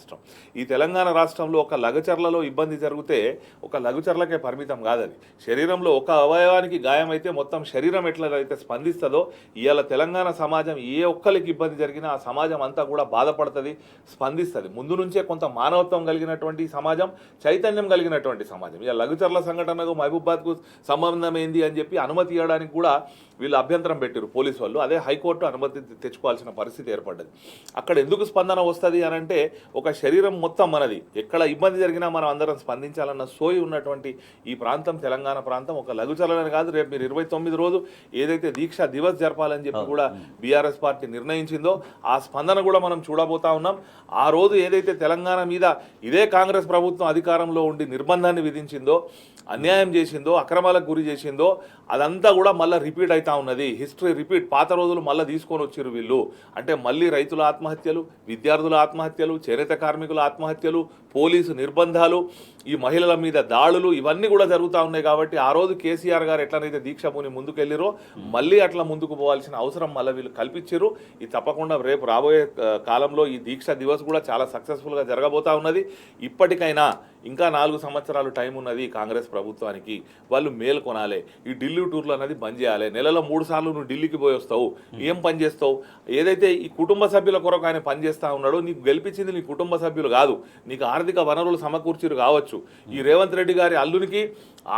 ఈ తెలంగాణ రాష్ట్రంలో ఒక లగచర్లలో ఇబ్బంది జరిగితే ఒక లగచర్లకే పరిమితం కాదది. శరీరంలో ఒక అవయవానికి గాయమైతే మొత్తం శరీరం ఎట్లయితే స్పందిస్తుందో, ఇవాళ తెలంగాణ సమాజం ఏ ఒక్కరికి ఇబ్బంది జరిగినా ఆ సమాజం అంతా కూడా బాధపడుతుంది, స్పందిస్తుంది. ముందు నుంచే కొంత మానవత్వం కలిగినటువంటి సమాజం, చైతన్యం కలిగినటువంటి సమాజం. ఇవాళ లగచర్ల సంఘటనకు మహబూబాద్కు సంబంధం ఏంది అని చెప్పి అనుమతి ఇవ్వడానికి కూడా వీళ్ళు అభ్యంతరం పెట్టారు పోలీసు వాళ్ళు. అదే హైకోర్టు అనుమతి తెచ్చుకోవాల్సిన పరిస్థితి ఏర్పడ్డది. అక్కడ ఎందుకు స్పందన వస్తుంది అని అంటే, ఒక శరీరం మొత్తం మనది, ఎక్కడ ఇబ్బంది జరిగినా మనం అందరం స్పందించాలన్న సోయి ఉన్నటువంటి ఈ ప్రాంతం తెలంగాణ ప్రాంతం. ఒక లఘుచలనే కాదు, రేపు మీరు 29 రోజు ఏదైతే దీక్షా దివస్ జరపాలని చెప్పి కూడా బీఆర్ఎస్ పార్టీ నిర్ణయించిందో ఆ స్పందన కూడా మనం చూడబోతా ఉన్నాం. ఆ రోజు ఏదైతే తెలంగాణ మీద ఇదే కాంగ్రెస్ ప్రభుత్వం అధికారంలో ఉండి నిర్బంధాన్ని విధించిందో, అన్యాయం చేసిందో, అక్రమాలకు గురి చేసిందో, అదంతా కూడా మళ్ళీ రిపీట్ అవుతా ఉన్నది. History repeat. పాత రోజులు మళ్ళీ తీసుకొని వచ్చారు వీళ్ళు. అంటే మళ్ళీ రైతుల ఆత్మహత్యలు, విద్యార్థుల ఆత్మహత్యలు, చేనేత కార్మికుల ఆత్మహత్యలు, పోలీసు నిర్బంధాలు, ఈ మహిళల మీద దాడులు, ఇవన్నీ కూడా జరుగుతూ ఉన్నాయి. కాబట్టి ఆ రోజు కేసీఆర్ గారు ఎట్లనైతే దీక్ష పూని ముందుకెళ్ళిరో మళ్ళీ అట్లా ముందుకు పోవాల్సిన అవసరం మళ్ళీ వీళ్ళు కల్పించారు. ఇది తప్పకుండా రేపు రాబోయే కాలంలో ఈ దీక్ష దివస్ కూడా చాలా సక్సెస్ఫుల్గా జరగబోతా ఉన్నది. ఇప్పటికైనా ఇంకా 4 సంవత్సరాలు టైం ఉన్నది కాంగ్రెస్ ప్రభుత్వానికి. వాళ్ళు మేల్కొనాలి. ఈ ఢిల్లీ టూర్లు అనేది బంద్ చేయాలి. నెలలో 3 సార్లు నువ్వు ఢిల్లీకి పోయి వస్తావు, ఏం పని చేస్తావు? ఏదైతే ఈ కుటుంబ సభ్యుల కొరకు ఆయన పనిచేస్తూ ఉన్నాడో, నీకు గెలిపించింది నీ కుటుంబ సభ్యులు కాదు, నీకు ఆర్థిక వనరులు సమకూర్చిరు కావచ్చు. ఈ రేవంత్ రెడ్డి గారి అల్లునికి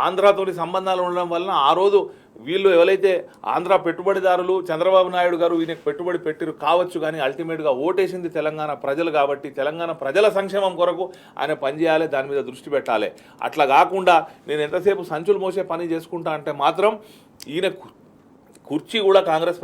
ఆంధ్రాతోని సంబంధాలు ఉండడం వలన ఆ రోజు వీళ్ళు ఎవరైతే ఆంధ్ర పెట్టుబడిదారులు, చంద్రబాబు నాయుడు గారు ఈయనకు పెట్టుబడి పెట్టిరు కావచ్చు, కానీ అల్టిమేట్గా ఓటేసింది తెలంగాణ ప్రజలు. కాబట్టి తెలంగాణ ప్రజల సంక్షేమం కొరకు ఆయన పనిచేయాలి, దాని మీద దృష్టి పెట్టాలి. అట్లా కాకుండా నేను ఎంతసేపు సంచులు మోసే పని చేసుకుంటా అంటే మాత్రం ఈయన కుర్చీ కూడా కాంగ్రెస్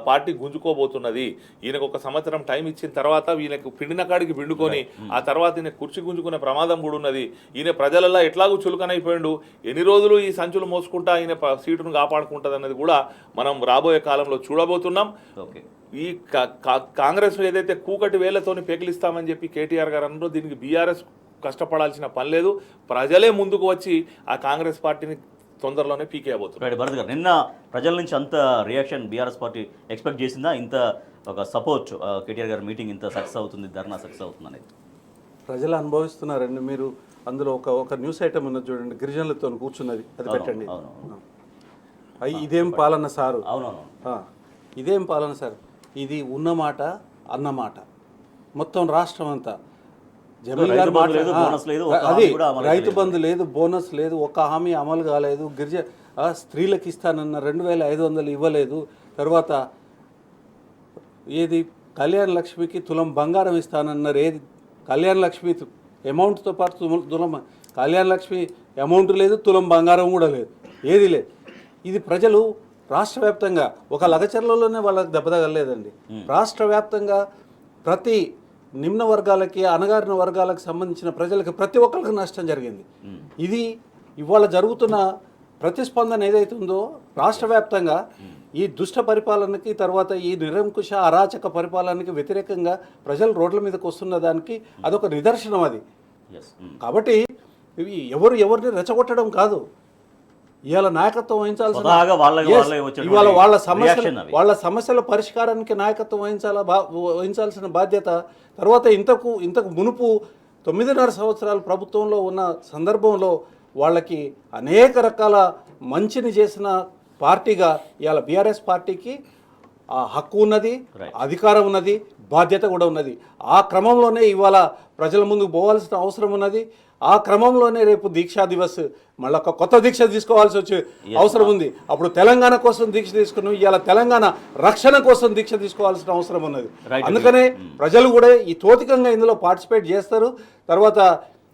పార్టీ గుంజుకోబోతున్నది. ఈయనకు 1 సంవత్సరం టైం ఇచ్చిన తర్వాత ఈయనకు పిండిన కాడికి పిండుకొని ఆ తర్వాత ఈయన కుర్చీ గుంజుకునే ప్రమాదం కూడా ఉన్నది. ఈయన ప్రజలలో ఎట్లాగూ చులకనైపోయిండు. ఎన్ని రోజులు ఈ సంచులు మోసుకుంటా ఈయన సీటును కాపాడుకుంటుంది అన్నది కూడా మనం రాబోయే కాలంలో చూడబోతున్నాం. ఓకే, ఈ కాంగ్రెస్ ఏదైతే కూకటి వేళ్లతోని పెకిలిస్తామని చెప్పి కేటీఆర్ గారు అన్నారో దీనికి బీఆర్ఎస్ కష్టపడాల్సిన పని లేదు. ప్రజలే ముందుకు వచ్చి ఆ కాంగ్రెస్ పార్టీని తొందరలోనే పీకేయబోతున్నారు. రైట్ భరత్ గారు, నిన్న ప్రజల నుంచి అంత రియాక్షన్ బీఆర్ఎస్ పార్టీ ఎక్స్పెక్ట్ చేసిందా? ఇంత ఒక సపోర్ట్ కేటీఆర్ గారి మీటింగ్ ఇంత సక్సెస్ అవుతుంది, ధర్నా సక్సెస్ అవుతుంది అనేది ప్రజలు అనుభవిస్తున్నారండి. మీరు అందులో ఒక న్యూస్ ఐటమ్ ఉన్నది చూడండి, గిరిజనులతో కూర్చున్నది, అది పెట్టండి. ఇదేం పాలన సారు, అవునవును, ఇదేం పాలన సార్, ఇది ఉన్నమాట అన్నమాట మొత్తం రాష్ట్రం అంతా. జమీల్ గారు అది రైతు బంధు లేదు, బోనస్ లేదు, ఒక హామీ అమలు కాలేదు. స్త్రీలకు ఇస్తానన్న 2500 ఇవ్వలేదు. తర్వాత ఏది కళ్యాణ లక్ష్మికి తులం బంగారం ఇస్తానన్నారు. ఏది కళ్యాణ లక్ష్మి అమౌంట్తో పాటు తులం కళ్యాణ లక్ష్మి అమౌంట్ లేదు, తులం బంగారం కూడా లేదు, ఏది లేదు. ఇది ప్రజలు రాష్ట్ర వ్యాప్తంగా, ఒక లగచర్లలోనే వాళ్ళకి దెబ్బ తగలేదండి. రాష్ట్ర వ్యాప్తంగా ప్రతి నిమ్న వర్గాలకి, అణగారిన వర్గాలకు సంబంధించిన ప్రజలకి ప్రతి ఒక్కరికి నష్టం జరిగింది. ఇది ఇవాళ జరుగుతున్న ప్రతిస్పందన ఏదైతే ఉందో రాష్ట్ర వ్యాప్తంగా ఈ దుష్ట పరిపాలనకి, తర్వాత ఈ నిరంకుశ అరాచక పరిపాలనకి వ్యతిరేకంగా ప్రజలు రోడ్ల మీదకి వస్తున్న దానికి అదొక నిదర్శనం అది. కాబట్టి ఇవి ఎవరిని రెచ్చగొట్టడం కాదు, ఇవాళ నాయకత్వం వహించాల్సిన, ఇవాళ వాళ్ళ సమస్యల పరిష్కారానికి నాయకత్వం వహించాల్సిన బాధ్యత. తర్వాత ఇంతకు మునుపు 9.5 సంవత్సరాలు ప్రభుత్వంలో ఉన్న సందర్భంలో వాళ్ళకి అనేక రకాల మంచిని చేసిన పార్టీగా ఇవాళ బీఆర్ఎస్ పార్టీకి ఆ హక్కు ఉన్నది, అధికారం ఉన్నది, బాధ్యత కూడా ఉన్నది. ఆ క్రమంలోనే ఇవాళ ప్రజల ముందుకు పోవాల్సిన అవసరం ఉన్నది. ఆ క్రమంలోనే రేపు దీక్షా దివస్ మళ్ళీ ఒక కొత్త దీక్ష తీసుకోవాల్సి వచ్చే అవసరం ఉంది. అప్పుడు తెలంగాణ కోసం దీక్ష తీసుకున్నాం, ఇవాళ తెలంగాణ రక్షణ కోసం దీక్ష తీసుకోవాల్సిన అవసరం ఉన్నది. అందుకనే ప్రజలు కూడా ఈ తోతికంగా ఇందులో పార్టిసిపేట్ చేస్తారు. తర్వాత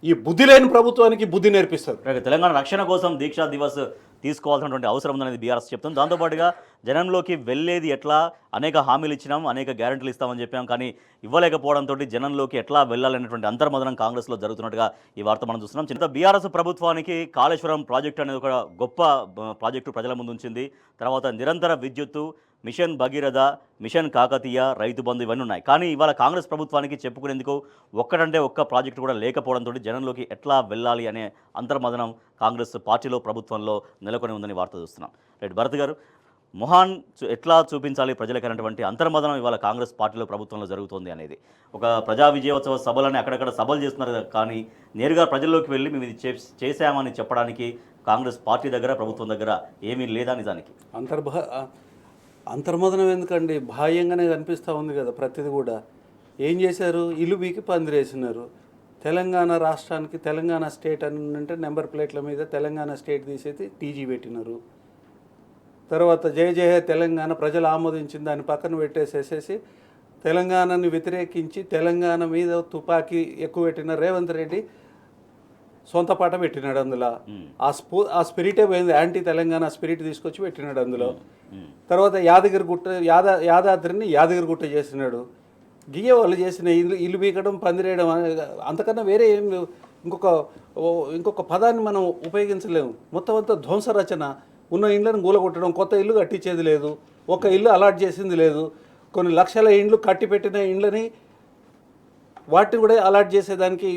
ఈ బుద్ధి లేని ప్రభుత్వానికి బుద్ధి నేర్పిస్తారు. తెలంగాణ రక్షణ కోసం దీక్షా దివస్ తీసుకోవాల్సినటువంటి అవసరం ఉందనేది బీఆర్ఎస్ చెప్తుంది. దాంతోపాటుగా జనంలోకి వెళ్ళేది ఎట్లా, అనేక హామీలు ఇచ్చినాం, అనేక గ్యారెంటీలు ఇస్తామని చెప్పాం, కానీ ఇవ్వలేకపోవడంతో జనంలోకి ఎట్లా వెళ్ళాలనేటువంటి అంతర్మదనం కాంగ్రెస్లో జరుగుతున్నట్టుగా ఈ వార్త మనం చూస్తున్నాం. చిన్న బీఆర్ఎస్ ప్రభుత్వానికి కాళేశ్వరం ప్రాజెక్టు అనేది ఒక గొప్ప ప్రాజెక్టు ప్రజల ముందు ఉంచింది. తర్వాత నిరంతర విద్యుత్తు, మిషన్ భగీరథ, మిషన్ కాకతీయ, రైతు బంధు ఇవన్నీ ఉన్నాయి. కానీ ఇవాళ కాంగ్రెస్ ప్రభుత్వానికి చెప్పుకునేందుకు ఒక్కటంటే ఒక్క ప్రాజెక్టు కూడా లేకపోవడంతో జనంలోకి ఎట్లా వెళ్ళాలి అనే అంతర్మదనం కాంగ్రెస్ పార్టీలో, ప్రభుత్వంలో నెలకొని ఉందని వార్త చూస్తున్నాం. రైట్ భరత్ గారు, మొహాన్ ఎట్లా చూపించాలి ప్రజలకు అనేటువంటి అంతర్మదనం ఇవాళ కాంగ్రెస్ పార్టీలో, ప్రభుత్వంలో జరుగుతుంది అనేది. ఒక ప్రజా విజయోత్సవ సభలని అక్కడక్కడ సభలు చేస్తున్నారు, కానీ నేరుగా ప్రజల్లోకి వెళ్ళి మేము ఇది చేశామని చెప్పడానికి కాంగ్రెస్ పార్టీ దగ్గర, ప్రభుత్వం దగ్గర ఏమీ లేదా నిజానికి? అంతర్మదనం ఎందుకండి, బాహ్యంగానే కనిపిస్తూ ఉంది కదా ప్రతిది కూడా. ఏం చేశారు, ఇల్లు బీకి పందిరేసినారు. తెలంగాణ రాష్ట్రానికి తెలంగాణ స్టేట్ అని అంటే నెంబర్ ప్లేట్ల మీద తెలంగాణ స్టేట్ తీసేసి టీజీ పెట్టినారు. తర్వాత జయ జయ తెలంగాణ ప్రజలు ఆమోదించిన దాన్ని పక్కన పెట్టేసేసేసి తెలంగాణని వ్యతిరేకించి తెలంగాణ మీద తుపాకీ ఎక్కువ పెట్టిన రేవంత్ రెడ్డి సొంత పాట పెట్టినాడు అందులో. ఆ స్పిరిటే పోయింది, యాంటీ తెలంగాణ స్పిరిట్ తీసుకొచ్చి పెట్టినాడు అందులో. తర్వాత యాదాద్రిని యాదగిరిగుట్ట చేసినాడు. గియ్య వాళ్ళు చేసిన ఇల్లు బీకడం, పందిరేయడం, అంతకన్నా వేరే ఏం లేవు. ఇంకొక పదాన్ని మనం ఉపయోగించలేము. మొత్తం అంతా ధ్వంస రచన. ఉన్న ఇళ్ళను గూలగొట్టడం, కొత్త ఇల్లు కట్టించేది లేదు, ఒక ఇల్లు అలాట్ చేసింది లేదు. కొన్ని లక్షల ఇండ్లు కట్టి పెట్టిన ఇండ్లని వాటిని కూడా అలాట్ చేసేదానికి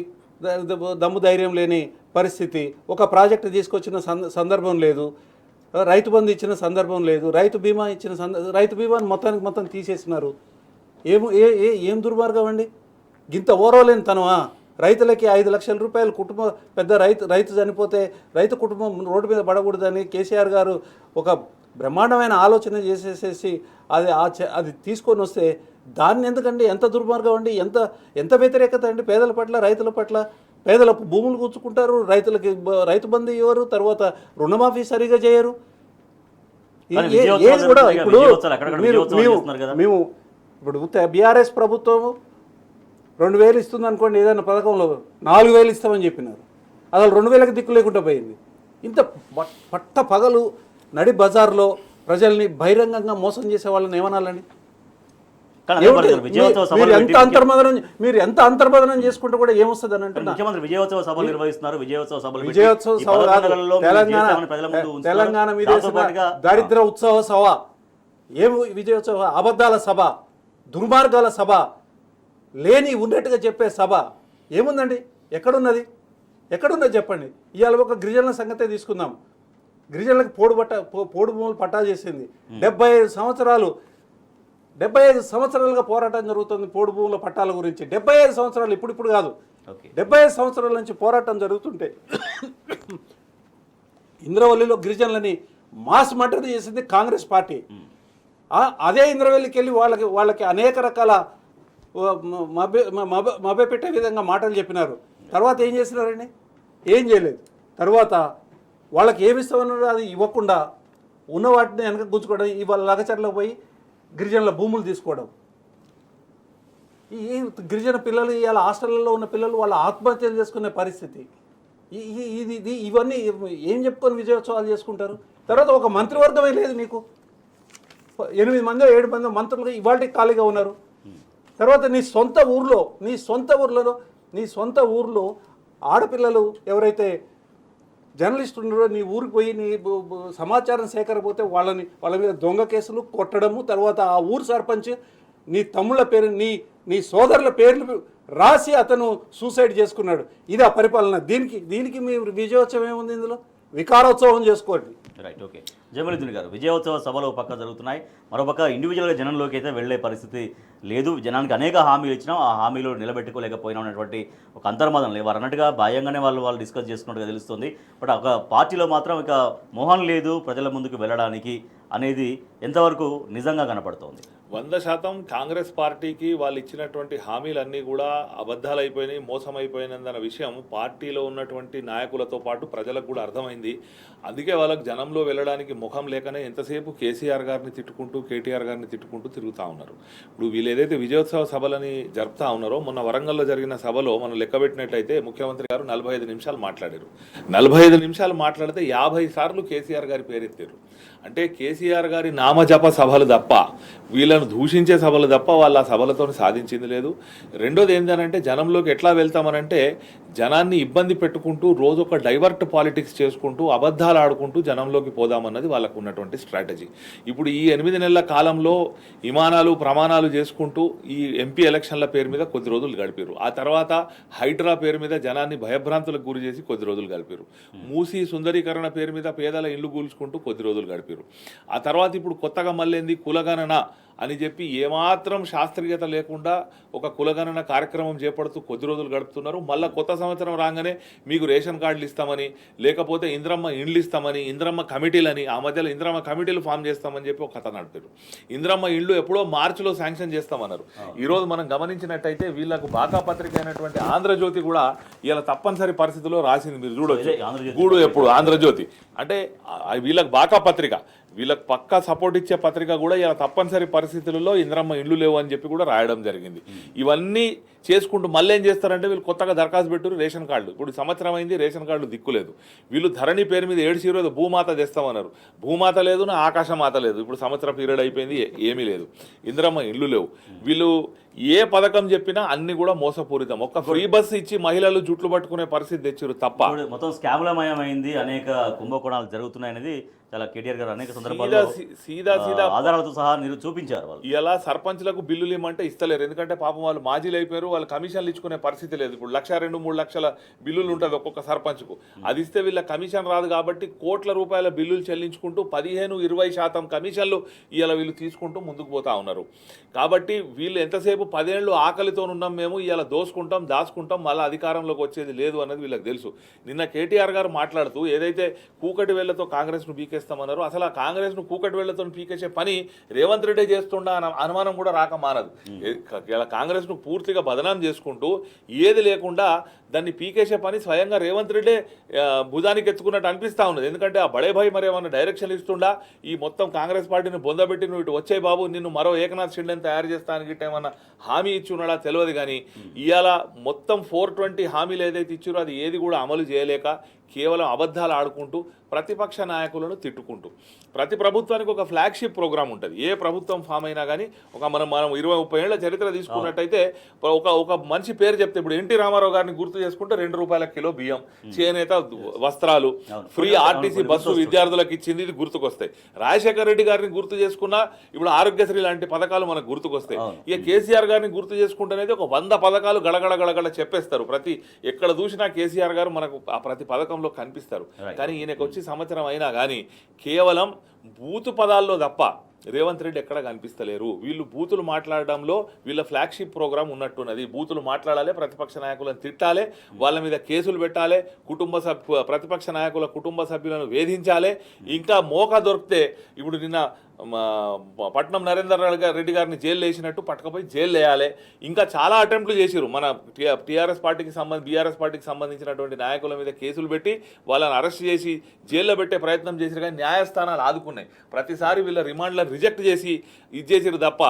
దమ్ము ధైర్యం లేని పరిస్థితి. ఒక ప్రాజెక్టు తీసుకొచ్చిన సందర్భం లేదు, రైతు బంధు ఇచ్చిన సందర్భం లేదు, రైతు బీమా ఇచ్చిన రైతు బీమాని మొత్తం తీసేసినారు. ఏం దుర్మార్గం అండి, గింత ఓరవలేని తనవా? రైతులకి 5 లక్షల రూపాయలు కుటుంబం, పెద్ద రైతు చనిపోతే రైతు కుటుంబం రోడ్డు మీద పడకూడదని కేసీఆర్ గారు ఒక బ్రహ్మాండమైన ఆలోచన చేసేసేసి అది తీసుకొని వస్తే దాన్ని ఎందుకండి, ఎంత దుర్మార్గం అండి, ఎంత వ్యతిరేకత అండి పేదల పట్ల, రైతుల పట్ల. పేదల భూములు కూర్చుకుంటారు, రైతులకి రైతు బంధు ఇవ్వరు, తర్వాత రుణమాఫీ సరిగా చేయరు. ఏది కూడా మేము ఇప్పుడు బీఆర్ఎస్ ప్రభుత్వం 2000 ఇస్తుంది అనుకోండి, ఏదైనా పథకంలో 4000 ఇస్తామని చెప్పినారు. అసలు 2000కి దిక్కు లేకుండా పోయింది. ఇంత పట్ట పగలు నడి బజార్లో ప్రజల్ని బహిరంగంగా మోసం చేసే వాళ్ళని ఏమనాలండి? కానీ అదే ఏమిటి? పడుతుంది. విజయోత్సవ సభలు మీరు పెట్టి మీరు ఎంత అంతర్మదనం చేసుకుంటే కూడా ఏమొస్తుంది అని అంటున్నా. ముఖ్యమంత్రి విజయోత్సవ సభలు నిర్వహిస్తున్నారు. విజయోత్సవ సభలు పెట్టి విజయోత్సవ ఈ సభ కాదు, 11 నెలల్లో మీరు చేస్తామని ప్రజల ముందు ఉంచుతున్నారు. తెలంగాణ మీద దాంతో పాటుగా దరిద్ర ఉత్సవ సభ, ఏం విజయోత్సవ, అబద్ధాల సభ, దుర్మార్గాల సభ, లేని ఉన్నట్టుగా చెప్పే సభ ఏముందండి? ఎక్కడున్నది చెప్పండి. ఇవాళ ఒక గిరిజనుల సంగతే తీసుకుందాం. గిరిజనులకు పోడు భూములు పట్టా చేసింది. 75 సంవత్సరాలుగా పోరాటం జరుగుతుంది పోడు భూముల పట్టాల గురించి. 75 సంవత్సరాలు, ఇప్పుడు కాదు, 75 సంవత్సరాల నుంచి పోరాటం జరుగుతుంటే ఇంద్రవల్లిలో గిరిజనులని మాస్ మర్డర్ చేసింది కాంగ్రెస్ పార్టీ. అదే ఇంద్రవల్లికి వెళ్ళి వాళ్ళకి అనేక రకాల మభ్యపెట్టే విధంగా మాటలు చెప్పినారు. తర్వాత ఏం చేసినారండి? ఏం చేయలేదు. తర్వాత వాళ్ళకి ఏమిస్తామన్నారో అది ఇవ్వకుండా ఉన్న వాటిని వెనక గుంజుకోవడం, ఇవాళ లగచర్లో పోయి గిరిజనుల భూములు తీసుకోవడం. ఈ గిరిజన పిల్లలు ఇవాళ హాస్టళ్లలో ఉన్న పిల్లలు వాళ్ళ ఆత్మహత్యలు చేసుకునే పరిస్థితి. ఇవన్నీ ఏం చెప్పుకొని విజయోత్సవాలు చేసుకుంటారు? తర్వాత ఒక మంత్రివర్గమే లేదు మీకు. 8 మందో 7 మందో మంత్రులు ఇవాళ ఖాళీగా ఉన్నారు. తర్వాత నీ సొంత ఊర్లో ఆడపిల్లలు ఎవరైతే జర్నలిస్ట్ ఉన్నారో నీ ఊరికి పోయి నీ సమాచారం సేకరపోతే వాళ్ళ మీద దొంగ కేసులు కొట్టడము, తర్వాత ఆ ఊరు సర్పంచ్ నీ తమ్ముళ్ళ పేరు నీ సోదరుల పేర్లు రాసి అతను సూసైడ్ చేసుకున్నాడు. ఇది ఆ పరిపాలన. దీనికి మీ విజయోత్సవం ఏముంది? ఇందులో వికారోత్సవం చేసుకోండి. Right, okay. జమీలుద్దీన్ గారు, విజయోత్సవ సభలు ఒక పక్క జరుగుతున్నాయి, మరోపక్క ఇండివిజువల్గా జనంలోకి అయితే వెళ్లే పరిస్థితి లేదు. జనానికి అనేక హామీలు ఇచ్చినా ఆ హామీలు నిలబెట్టుకోలేకపోయినా ఉన్నటువంటి ఒక అంతర్మదం లేదు. వారు అన్నట్టుగా భయంగానే వాళ్ళు డిస్కస్ చేసుకున్నట్టుగా తెలుస్తుంది. బట్ ఒక పార్టీలో మాత్రం ఇక మోహం లేదు ప్రజల ముందుకు వెళ్ళడానికి అనేది ఎంతవరకు నిజంగా కనపడుతోంది? 100% కాంగ్రెస్ పార్టీకి వాళ్ళు ఇచ్చినటువంటి హామీలన్నీ కూడా అబద్ధాలైపోయినాయి, మోసమైపోయినందన్న విషయం పార్టీలో ఉన్నటువంటి నాయకులతో పాటు ప్రజలకు కూడా అర్థమైంది. అందుకే వాళ్ళకు జనంలో వెళ్ళడానికి ముఖం లేకనే ఎంతసేపు కేసీఆర్ గారిని తిట్టుకుంటూ, కేటీఆర్ గారిని తిట్టుకుంటూ తిరుగుతూ ఉన్నారు. ఇప్పుడు వీళ్ళు ఏదైతే విజయోత్సవ సభలని జరుపుతూ ఉన్నారో, మొన్న వరంగల్లో జరిగిన సభలో మనం లెక్కబెట్టినట్టయితే ముఖ్యమంత్రి గారు 45 నిమిషాలు మాట్లాడారు. 45 నిమిషాలు మాట్లాడితే 50 సార్లు కేసీఆర్ గారి పేరెత్తారు. అంటే కేసీఆర్ గారి నామజప సభలు తప్ప, వీళ్ళను దూషించే సభలు తప్ప వాళ్ళు ఆ సభలతో సాధించింది లేదు. రెండోది ఏంటంటే జనంలోకి ఎట్లా వెళ్తామనంటే జనాన్ని ఇబ్బంది పెట్టుకుంటూ రోజు ఒక డైవర్ట్ పాలిటిక్స్ చేసుకుంటూ అబద్ధాలు ఆడుకుంటూ జనంలోకి పోదామన్నది వాళ్ళకు ఉన్నటువంటి స్ట్రాటజీ. ఇప్పుడు ఈ 8 నెలల కాలంలో విమానాలు ప్రమాణాలు చేసుకుంటూ ఈ ఎంపీ ఎలక్షన్ల పేరు మీద కొద్ది రోజులు గడిపారు. ఆ తర్వాత హైడ్రా పేరు మీద జనాన్ని భయభ్రాంతులకు గురి చేసి కొద్ది రోజులు గడిపారు. మూసీ సుందరీకరణ పేరు మీద పేదల ఇల్లు కూల్చుకుంటూ కొద్ది రోజులు గడిపారు. ఆ తర్వాత ఇప్పుడు కొత్తగా మళ్ళీ కులగణన అని చెప్పి ఏమాత్రం శాస్త్రీయత లేకుండా ఒక కులగణన కార్యక్రమం చేపడుతూ కొద్ది రోజులు గడుపుతున్నారు. మళ్ళీ కొత్త సంవత్సరం రాగానే మీకు రేషన్ కార్డులు ఇస్తామని, లేకపోతే ఇంద్రమ్మ ఇండ్లు ఇస్తామని, ఇంద్రమ్మ కమిటీలని, ఆ మధ్యలో ఇంద్రమ్మ కమిటీలు ఫామ్ చేస్తామని చెప్పి ఒక కథ నడిపారు. ఇంద్రమ్మ ఇండ్లు ఎప్పుడో మార్చిలో శాంక్షన్ చేస్తామన్నారు. ఈరోజు మనం గమనించినట్టయితే వీళ్ళకు బాకా పత్రిక అయినటువంటి ఆంధ్రజ్యోతి కూడా ఇలా తప్పనిసరి పరిస్థితిలో రాసింది. మీరు చూడొచ్చు, గూడు ఎప్పుడు ఆంధ్రజ్యోతి అంటే వీళ్ళకి బాకా పత్రిక, వీళ్ళకి పక్కా సపోర్ట్ ఇచ్చే పత్రిక కూడా ఇలా తప్పనిసరి పరిస్థితులలో ఇంద్రమ్మ ఇండ్లు లేవు అని చెప్పి కూడా రాయడం జరిగింది. ఇవన్నీ చేసుకుంటూ మళ్ళీ ఏం చేస్తారంటే వీళ్ళు కొత్తగా దరఖాస్తు పెట్టారు రేషన్ కార్డులు. ఇప్పుడు సంవత్సరం అయింది, రేషన్ కార్డులు దిక్కులేదు. వీళ్ళు ధరణి పేరు మీద 7 భూమాత తెస్తామన్నారు. భూమాత లేదు, నా ఆకాశమాత లేదు. ఇప్పుడు సంవత్సరం పీరియడ్ అయిపోయింది, ఏమీ లేదు. ఇంద్రమ్మ ఇండ్లు లేవు. వీళ్ళు ఏ పథకం చెప్పినా అన్ని కూడా మోసపూరితం. ఒక్క ఫ్రీ బస్ ఇచ్చి మహిళలు జుట్లు పట్టుకునే పరిస్థితి తెచ్చారు తప్ప మొత్తం స్కాములమయమైంది. అనేక కుంభకోణాలు జరుగుతున్నాయనేది చాలా కేటీఆర్ గారు అనేక సందర్భాల్లో ఆధారాలతో సహా చూపించారు. వాళ్ళు ఇలా సర్పంచ్లకు బిల్లులు ఇవ్వమంటే ఇస్తలేరు. ఎందుకంటే పాపం వాళ్ళు మాజీలు అయిపోయారు, వాళ్ళు కమిషన్లు ఇచ్చుకునే పరిస్థితి లేదు. ఇప్పుడు 1,00,000, 2-3 లక్షల బిల్లులు ఉంటుంది ఒక్కొక్క సర్పంచ్కు. అది ఇస్తే వీళ్ళ కమిషన్ రాదు కాబట్టి కోట్ల రూపాయల బిల్లులు చెల్లించుకుంటూ 15-20% కమిషన్లు ఇలా వీళ్ళు తీసుకుంటూ ముందుకు పోతా ఉన్నారు. కాబట్టి వీళ్ళు ఎంతసేపు 10 ఏళ్ళు ఆకలితో ఉన్నాం మేము, ఇలా దోసుకుంటాం దాచుకుంటాం, మళ్ళీ అధికారంలోకి వచ్చేది లేదు అన్నది వీళ్ళకి తెలుసు. నిన్న కేటీఆర్ గారు మాట్లాడుతూ ఏదైతే కూకటి వేళ్లతో కాంగ్రెస్ను పీకేస్తామన్నారో, అసలు ఆ కాంగ్రెస్ను కూకటి వేళ్లతో పీకేసే పని రేవంత్ రెడ్డి చేస్తుండా అన్న అనుమానం కూడా రాక మానదు. ఇలా కాంగ్రెస్ను పూర్తిగా బదనాం చేసుకుంటూ ఏది లేకుండా దాన్ని పీకేసే పని స్వయంగా రేవంత్ రెడ్డి భుజానికి ఎత్తుకున్నట్టు అనిపిస్తూ ఉన్నది. ఎందుకంటే ఆ బడే భాయ్ మరి ఏమన్నా డైరెక్షన్ ఇస్తుండా, ఈ మొత్తం కాంగ్రెస్ పార్టీని బొందబెట్టి నువ్వు ఇటు వచ్చే బాబు నిన్ను మరో ఏకనాథ్ షిండేని తయారు చేస్తానికి గిట్ట ఏమన్నా హామీ ఇచ్చి ఉన్నాడా తెలియదు. కానీ ఇవాళ మొత్తం 420 హామీలు ఏదైతే ఇచ్చారో అది ఏది కూడా అమలు చేయలేక కేవలం అబద్ధాలు ఆడుకుంటూ ప్రతిపక్ష నాయకులను తిట్టుకుంటూ, ప్రతి ప్రభుత్వానికి ఒక ఫ్లాగ్షిప్ ప్రోగ్రామ్ ఉంటుంది. ఏ ప్రభుత్వం ఫామ్ అయినా కానీ మనం 20-30 ఏళ్ల చరిత్ర తీసుకున్నట్టయితే ఒక మనిషి పేరు చెప్తే ఇప్పుడు ఎన్టీ రామారావు గారిని గుర్తు చేసుకుంటే 2 రూపాయల కిలో బియ్యం, చేనేత వస్త్రాలు, ఫ్రీ ఆర్టీసీ బస్సు విద్యార్థులకు ఇచ్చింది, ఇది గుర్తుకొస్తాయి. రాజశేఖర రెడ్డి గారిని గుర్తు చేసుకున్నా ఇప్పుడు ఆరోగ్యశ్రీ లాంటి పథకాలు మనకు గుర్తుకొస్తాయి. ఇక కేసీఆర్ గారిని గుర్తు చేసుకుంటేనైతే ఒక 100 పథకాలు గడగడ చెప్పేస్తారు. ఎక్కడ చూసినా కేసీఆర్ గారు మనకు ఆ ప్రతి పథకంలో కనిపిస్తారు. కానీ ఈయనకు వచ్చి సంవత్సరం అయినా కానీ కేవలం బూతు పదాల్లో తప్ప రేవంత్ రెడ్డి ఎక్కడ కనిపిస్తలేరు. వీళ్ళు బూతులు మాట్లాడడంలో వీళ్ళ ఫ్లాగ్షిప్ ప్రోగ్రామ్ ఉన్నట్టున్నది. బూతులు మాట్లాడాలి, ప్రతిపక్ష నాయకులను తిట్టాలి, వాళ్ళ మీద కేసులు పెట్టాలి, ప్రతిపక్ష నాయకుల కుటుంబ సభ్యులను వేధించాలి. ఇంకా మోకా దొరికితే ఇప్పుడు నిన్న పట్నం నరేందర్ రెడ్డి గారిని జైలు వేసినట్టు పట్టుకపోయి జైలు వేయాలి. ఇంకా చాలా అటెంప్ట్లు చేసిరు. మన బీఆర్ఎస్ పార్టీకి సంబంధించినటువంటి నాయకుల మీద కేసులు పెట్టి వాళ్ళని అరెస్ట్ చేసి జైల్లో పెట్టే ప్రయత్నం చేసిరు. కానీ న్యాయస్థానాలు ఆదుకున్నాయి. ప్రతిసారి వీళ్ళ రిమాండ్లను రిజెక్ట్ చేసి ఇది చేసిరు తప్ప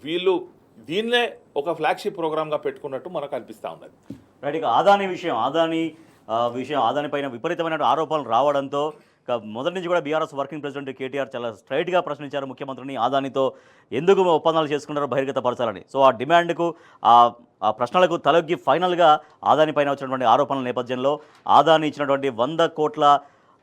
వీళ్ళు దీన్నే ఒక ఫ్లాగ్షిప్ ప్రోగ్రామ్గా పెట్టుకున్నట్టు మనకు అనిపిస్తూ ఉన్నది. రైట్. ఇక ఆదాని విషయం ఆదాని పైన విపరీతమైన ఆరోపణలు రావడంతో మొదటి నుంచి కూడా బీఆర్ఎస్ వర్కింగ్ ప్రెసిడెంట్ కేటీఆర్ చాలా స్ట్రైట్గా ప్రశ్నించారు ముఖ్యమంత్రిని. ఆదానితో ఎందుకు ఒప్పందాలు చేసుకున్నారో బహిర్గతపరచాలని. సో ఆ డిమాండ్కు ఆ ప్రశ్నలకు తలొగ్గి ఫైనల్గా ఆదాని పైన వచ్చినటువంటి ఆరోపణల నేపథ్యంలో ఆదాని ఇచ్చినటువంటి 100 కోట్ల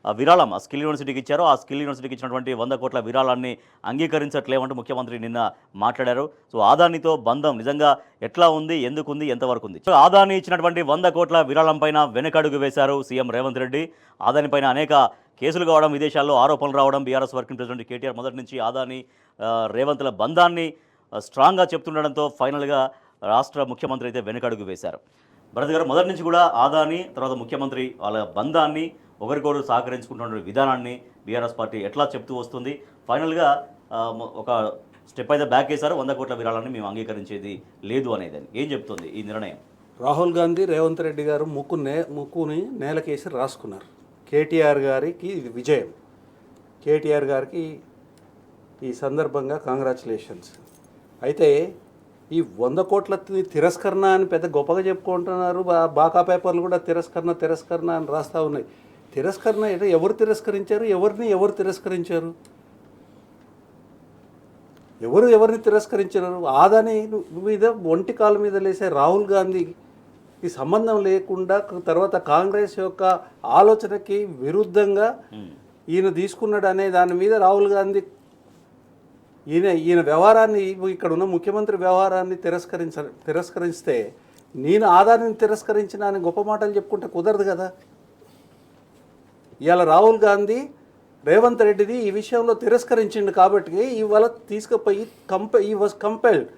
విరాళం ఆ స్కిల్ యూనివర్సిటీకి ఇచ్చారు. ఆ స్కిల్ యూనివర్సిటీకి ఇచ్చినటువంటి 100 కోట్ల విరాళాన్ని అంగీకరించట్లేమంటూ ముఖ్యమంత్రి నిన్న మాట్లాడారు. సో ఆదానితో బంధం నిజంగా ఎట్లా ఉంది, ఎందుకు ఉంది, ఎంతవరకు ఉంది? సో ఆదాని ఇచ్చినటువంటి 100 కోట్ల విరాళం పైన వెనకడుగు వేశారు సీఎం రేవంత్ రెడ్డి. ఆదాని పైన అనేక కేసులు కావడం, విదేశాల్లో ఆరోపణలు రావడం, బీఆర్ఎస్ వర్కింగ్ ప్రెసిడెంట్ కేటీఆర్ మొదటి నుంచి ఆదాని రేవంత్ల బంధాన్ని స్ట్రాంగ్గా చెప్తుండడంతో ఫైనల్గా రాష్ట్ర ముఖ్యమంత్రి అయితే వెనకడుగు వేశారు. భరత్ గారు, మొదటి నుంచి కూడా ఆదాని తర్వాత ముఖ్యమంత్రి వాళ్ళ బంధాన్ని ఒకరికొకరు సహకరించుకుంటున్న విధానాన్ని బీఆర్ఎస్ పార్టీ ఎట్లా చెప్తూ వస్తుంది? ఫైనల్గా ఒక స్టెప్ అయితే బ్యాక్ వేశారు. 100 కోట్ల విరాళాన్ని మేము అంగీకరించేది లేదు అనేది ఏం చెప్తుంది ఈ నిర్ణయం? రాహుల్ గాంధీ రేవంత్ రెడ్డి గారు ముక్కుని నేలకేసి రాసుకున్నారు. కేటీఆర్ గారికి ఇది విజయం. కేటీఆర్ గారికి ఈ సందర్భంగా కంగ్రాచులేషన్స్. అయితే ఈ 100 కోట్ల తిరస్కరణ అని పెద్ద గొప్పగా చెప్పుకుంటున్నారు. బాకా పేపర్లు కూడా తిరస్కరణ అని రాస్తూ ఉన్నాయి. తిరస్కరణ అంటే ఎవరు తిరస్కరించారు? ఎవరు తిరస్కరించారు? ఎవరిని తిరస్కరించారు? ఆదాని మీద ఒంటి కాళ్ళ మీద లేసే రాహుల్ గాంధీకి సంబంధం లేకుండా తర్వాత కాంగ్రెస్ యొక్క ఆలోచనకి విరుద్ధంగా ఈయన తీసుకున్నాడు అనే దాని మీద రాహుల్ గాంధీ ఈయన వ్యవహారాన్ని, ఇక్కడ ఉన్న ముఖ్యమంత్రి వ్యవహారాన్ని తిరస్కరిస్తే నేను ఆదానిని తిరస్కరించిన అని గొప్ప మాటలు చెప్పుకుంటే కుదరదు కదా. ఇవాళ రాహుల్ గాంధీ రేవంత్ రెడ్డిది ఈ విషయంలో తిరస్కరించిండు కాబట్టి ఇవాళ తీసుకుపోయి ఈ వాజ్ కంపెల్డ్,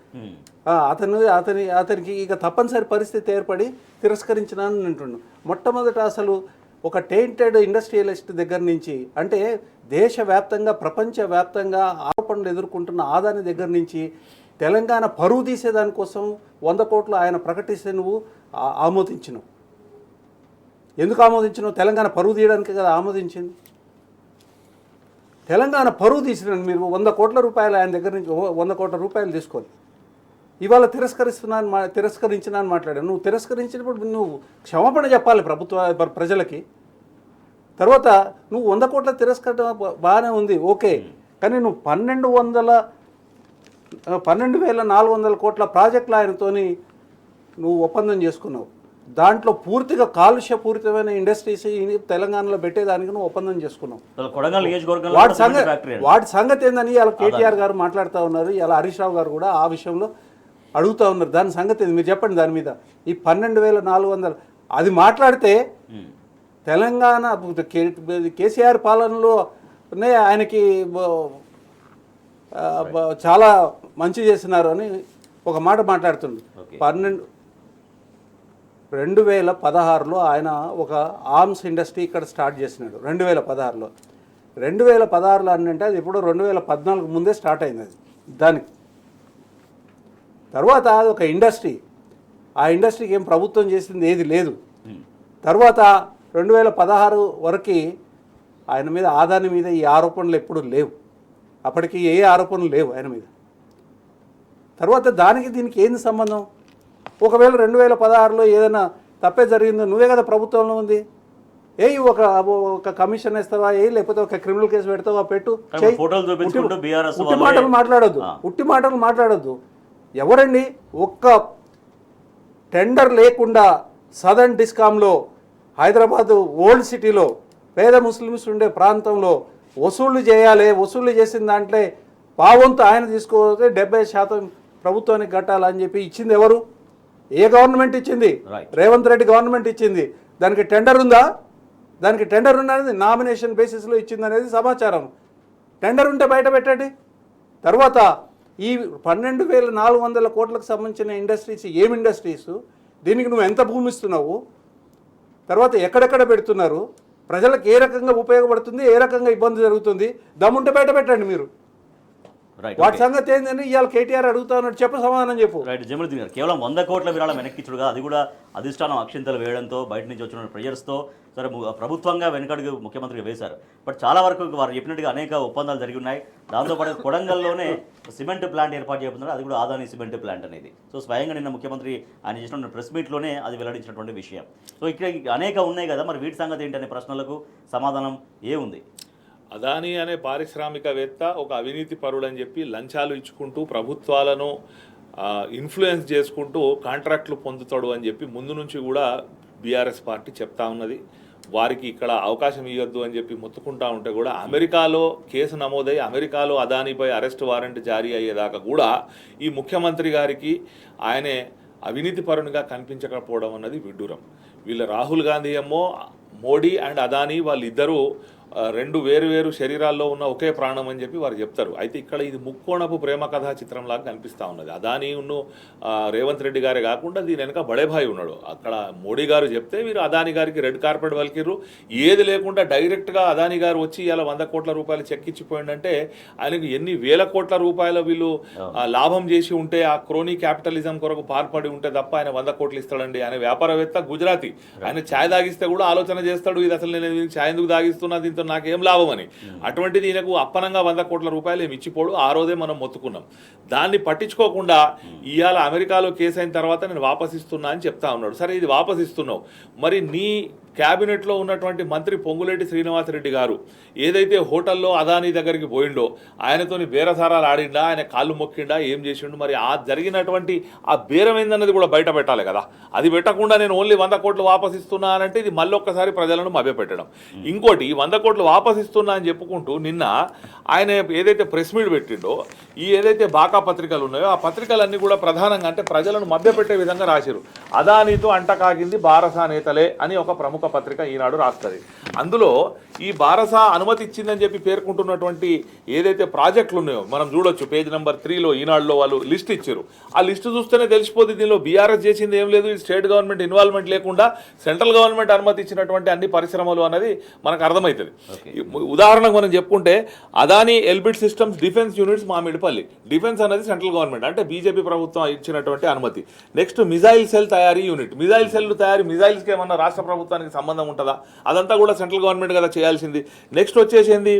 అతనికి ఇక తప్పనిసరి పరిస్థితి ఏర్పడి తిరస్కరించినానని అంటున్నాను. మొట్టమొదట అసలు ఒక టెయింటెడ్ ఇండస్ట్రియలిస్ట్ దగ్గర నుంచి, అంటే దేశవ్యాప్తంగా ప్రపంచవ్యాప్తంగా ఆరోపణలు ఎదుర్కొంటున్న ఆదాని దగ్గర నుంచి తెలంగాణ పరువు తీసేదానికోసం 100 కోట్లు ఆయన ప్రకటిస్తే నువ్వు ఆమోదించినావు. ఎందుకు ఆమోదించినావు? తెలంగాణ పరువు తీయడానికి కదా ఆమోదించింది. తెలంగాణ పరువు తీసిన మీరు 100 కోట్ల రూపాయలు ఆయన దగ్గర నుంచి 100 కోట్ల రూపాయలు తీసుకొని ఇవాళ తిరస్కరించినాను మాట్లాడాను. నువ్వు తిరస్కరించినప్పుడు నువ్వు క్షమాపణ చెప్పాలి ప్రజలకి. తర్వాత నువ్వు 100 కోట్ల తిరస్కరణ బాగానే ఉంది, ఓకే. కానీ నువ్వు 12,400 కోట్ల ప్రాజెక్టులు ఆయనతోని నువ్వు ఒప్పందం చేసుకున్నావు. దాంట్లో పూర్తిగా కాలుష్యపూరితమైన ఇండస్ట్రీస్ తెలంగాణలో పెట్టేదానికి నువ్వు ఒప్పందం చేసుకున్నావు. వాటి సంగతి ఏందని ఇలా కేటీఆర్ గారు మాట్లాడుతూ ఉన్నారు. ఇలా హరీష్ రావు గారు కూడా ఆ విషయంలో అడుగుతూ ఉన్నారు. దాని సంగతి ఏంది మీరు చెప్పండి. దాని మీద ఈ 12,400 అది మాట్లాడితే తెలంగాణ కేసీఆర్ పాలనలోనే ఆయనకి చాలా మంచి చేస్తున్నారు అని ఒక మాట మాట్లాడుతుంది. 2016లో ఆయన ఒక ఆర్మ్స్ ఇండస్ట్రీ ఇక్కడ స్టార్ట్ చేసినాడు. 2016లో 2016లో అంటే అది ఇప్పుడు 2014 ముందే స్టార్ట్ అయింది. అది దానికి తర్వాత అది ఒక ఇండస్ట్రీ. ఆ ఇండస్ట్రీకి ఏం ప్రభుత్వం చేసింది ఏది లేదు. తర్వాత 2016 వరకు ఆయన మీద ఆదాని మీద ఈ ఆరోపణలు ఎప్పుడు లేవు. అప్పటికి ఏ ఆరోపణలు లేవు ఆయన మీద. తర్వాత దానికి దీనికి ఏంది సంబంధం? ఒకవేళ 2016లో ఏదైనా తప్పే జరిగిందో నువ్వే కదా ప్రభుత్వంలో ఉంది, ఒక కమిషన్ వేస్తావా, లేకపోతే ఒక క్రిమినల్ కేసు పెడతావా, పెట్టు. ఉట్టి మాటలు మాట్లాడొద్దు, ఉట్టి మాటలు మాట్లాడొద్దు. ఎవరండి ఒక్క టెండర్ లేకుండా సదర్న్ డిస్కామ్లో హైదరాబాద్ ఓల్డ్ సిటీలో పేద ముస్లిమ్స్ ఉండే ప్రాంతంలో వసూళ్లు చేయాలి, వసూళ్లు చేసిన దాంట్లో పావంతు ఆయన తీసుకోతే 70% ప్రభుత్వానికి కట్టాలని చెప్పి ఇచ్చింది ఎవరు? ఏ గవర్నమెంట్ ఇచ్చింది? రేవంత్ రెడ్డి గవర్నమెంట్ ఇచ్చింది. దానికి టెండర్ ఉందా? దానికి టెండర్ ఉన్నది నామినేషన్ బేసిస్లో ఇచ్చింది అనేది సమాచారం. టెండర్ ఉంటే బయట పెట్టండి. తర్వాత ఈ 12,400 కోట్లకు సంబంధించిన ఇండస్ట్రీస్ ఏం ఇండస్ట్రీస్? దీనికి నువ్వు ఎంత భూమి ఇస్తున్నావు? తర్వాత ఎక్కడెక్కడ పెడుతున్నారు? ప్రజలకు ఏ రకంగా ఉపయోగపడుతుంది, ఏ రకంగా ఇబ్బంది జరుగుతుంది? దమ్ముంటే బయట పెట్టండి మీరు. వాటి సంగతి ఏంటంటే ఇవాళ కేటీఆర్ అడుగుతా ఉన్నాడు, చెప్పు సమాధానం చెప్పు. రైట్. జమీలుద్దీన్ గారు, కేవలం 100 కోట్ల విరాళం వెనక్కిచ్చుడుగా, అది కూడా అధిష్టానం అక్షింతలు వేయడంతో బయట నుంచి వచ్చిన ప్రెజర్స్తో సరే ప్రభుత్వంగా వెనకడుగు ముఖ్యమంత్రిగా వేశారు. బట్ చాలా వరకు వారు చెప్పినట్టుగా అనేక ఒప్పందాలు జరిగి ఉన్నాయి. దాంతోపాటు కొడంగల్లోనే సిమెంట్ ప్లాంట్ ఏర్పాటు చేయబోతున్నారు, అది కూడా ఆదాని సిమెంట్ ప్లాంట్ అనేది. సో స్వయంగా నిన్న ముఖ్యమంత్రి ఆయన చేసిన ప్రెస్ మీట్లోనే అది వెల్లడించినటువంటి విషయం. సో ఇక్కడ అనేక ఉన్నాయి కదా, మరి వీటి సంగతి ఏంటనే ప్రశ్నలకు సమాధానం ఏముంది? అదానీ అనే పారిశ్రామికవేత్త ఒక అవినీతి పరుడని చెప్పి లంచాలు ఇచ్చుకుంటూ ప్రభుత్వాలను ఇన్ఫ్లుయెన్స్ చేసుకుంటూ కాంట్రాక్టులు పొందుతాడు అని చెప్పి ముందు నుంచి కూడా బీఆర్ఎస్ పార్టీ చెప్తా ఉన్నది. వారికి ఇక్కడ అవకాశం ఇవ్వద్దు అని చెప్పి మొత్తుకుంటా ఉంటే కూడా అమెరికాలో కేసు నమోదై అమెరికాలో అదానీపై అరెస్ట్ వారెంట్ జారీ అయ్యేదాకా కూడా ఈ ముఖ్యమంత్రి గారికి ఆయనే అవినీతి పరునిగా కనిపించకపోవడం అన్నది విడ్డూరం. వీళ్ళ రాహుల్ గాంధీ ఏమో మోడీ అండ్ అదానీ వాళ్ళిద్దరూ రెండు వేరు శరీరాల్లో ఉన్న ఒకే ప్రాణం అని చెప్పి వారు చెప్తారు. అయితే ఇక్కడ ఇది ముక్కోణపు ప్రేమ కథా చిత్రంలాగా కనిపిస్తూ ఉన్నది. అదానీ రేవంత్ రెడ్డి గారే కాకుండా దీని వెనక బడేభాయ్ ఉన్నాడు. అక్కడ మోడీ గారు చెప్తే వీరు అదానీ గారికి రెడ్ కార్పెట్ వలికిర్రు. ఏది లేకుండా డైరెక్ట్గా అదానీ గారు వచ్చి ఇలా 100 కోట్ల రూపాయలు చెక్ ఇచ్చిపోయిందంటే ఆయనకు ఎన్ని వేల కోట్ల రూపాయల వీళ్ళు లాభం చేసి ఉంటే, ఆ క్రోనీ క్యాపిటలిజం కొరకు పాల్పడి ఉంటే తప్ప ఆయన 100 కోట్లు ఇస్తాడండి. ఆయన వ్యాపారవేత్త, గుజరాతీ. ఆయన ఛాయ్ తాగిస్తే కూడా ఆలోచన చేస్తాడు, ఇది అసలు నేను ఛాయ్ ఎందుకు తాగిస్తున్నా, దీంతో నాకేం లాభం అని. అటువంటిది ఈయనకు అప్పనంగా 100 కోట్ల రూపాయలు ఏమి ఇచ్చిపోడు. ఆ రోజే మనం మొత్తుకున్నాం. దాన్ని పట్టించుకోకుండా ఇవాళ అమెరికాలో కేసు అయిన తర్వాత నేను వాపసిస్తున్నా అని చెప్తా ఉన్నాడు. సరే, ఇది వాపసిస్తున్నావు, మరి నీ క్యాబినెట్లో ఉన్నటువంటి మంత్రి పొంగులేటి శ్రీనివాసరెడ్డి గారు ఏదైతే హోటల్లో అదానీ దగ్గరికి పోయిండో ఆయనతోని బేరసారాలు ఆడిండా, ఆయన కాళ్ళు మొక్కిండా, ఏం చేసిండు? మరి ఆ జరిగినటువంటి ఆ బేరం ఏందన్నది కూడా బయట పెట్టాలి కదా. అది పెట్టకుండా నేను ఓన్లీ 100 కోట్లు వాపసిస్తున్నా అనంటే ఇది మళ్ళొక్కసారి ప్రజలను మభ్యపెట్టడం. ఇంకోటి, 100 కోట్లు వాపసిస్తున్నా అని చెప్పుకుంటూ నిన్న ఆయన ఏదైతే ప్రెస్ మీట్ పెట్టిండో, ఈ ఏదైతే బాకా పత్రికలు ఉన్నాయో ఆ పత్రికలన్నీ కూడా ప్రధానంగా అంటే ప్రజలను మభ్యపెట్టే విధంగా రాశారు. అదానీతో అంటకాగింది బారసా నేతలే అని ఒక ప్రముఖ పత్రిక ఈనాడు రాస్తుంది. అందులో ఈ బారసా అనుమతి ఇచ్చిందని చెప్పి పేర్కొంటున్నటువంటి ఏదైతే ప్రాజెక్టులు ఉన్నాయో మనం చూడొచ్చు. పేజ్ నెంబర్ 3లో ఈనాడులో వాళ్ళు లిస్ట్ ఇచ్చారు. ఆ లిస్టు చూస్తేనే తెలిసిపోతుంది దీనిలో బీఆర్ఎస్ చేసింది ఏం లేదు, ఈ స్టేట్ గవర్నమెంట్ ఇన్వాల్వ్మెంట్ లేకుండా సెంట్రల్ గవర్నమెంట్ అనుమతి ఇచ్చినటువంటి అన్ని పరిశ్రమలు అన్నది మనకు అర్థమవుతుంది. ఉదాహరణకు మనం చెప్పుకుంటే Adani Elbit systems defence units Mamidipalli. Defence అనేది సెంట్రల్ గవర్నమెంట్ అంటే బీజేపీ ప్రభుత్వం ఇచ్చినటువంటి అనుమతి. నెక్స్ట్ మిజైల్ సెల్ తయారీ యూనిట్. మిజైల్ సెల్ తయారీ, మిజైల్స్కి ఏమన్నా రాష్ట్ర ప్రభుత్వానికి సంబంధం ఉంటుందా? అదంతా కూడా సెంట్రల్ గవర్నమెంట్ కదా చేయాల్సింది. నెక్స్ట్ వచ్చేసింది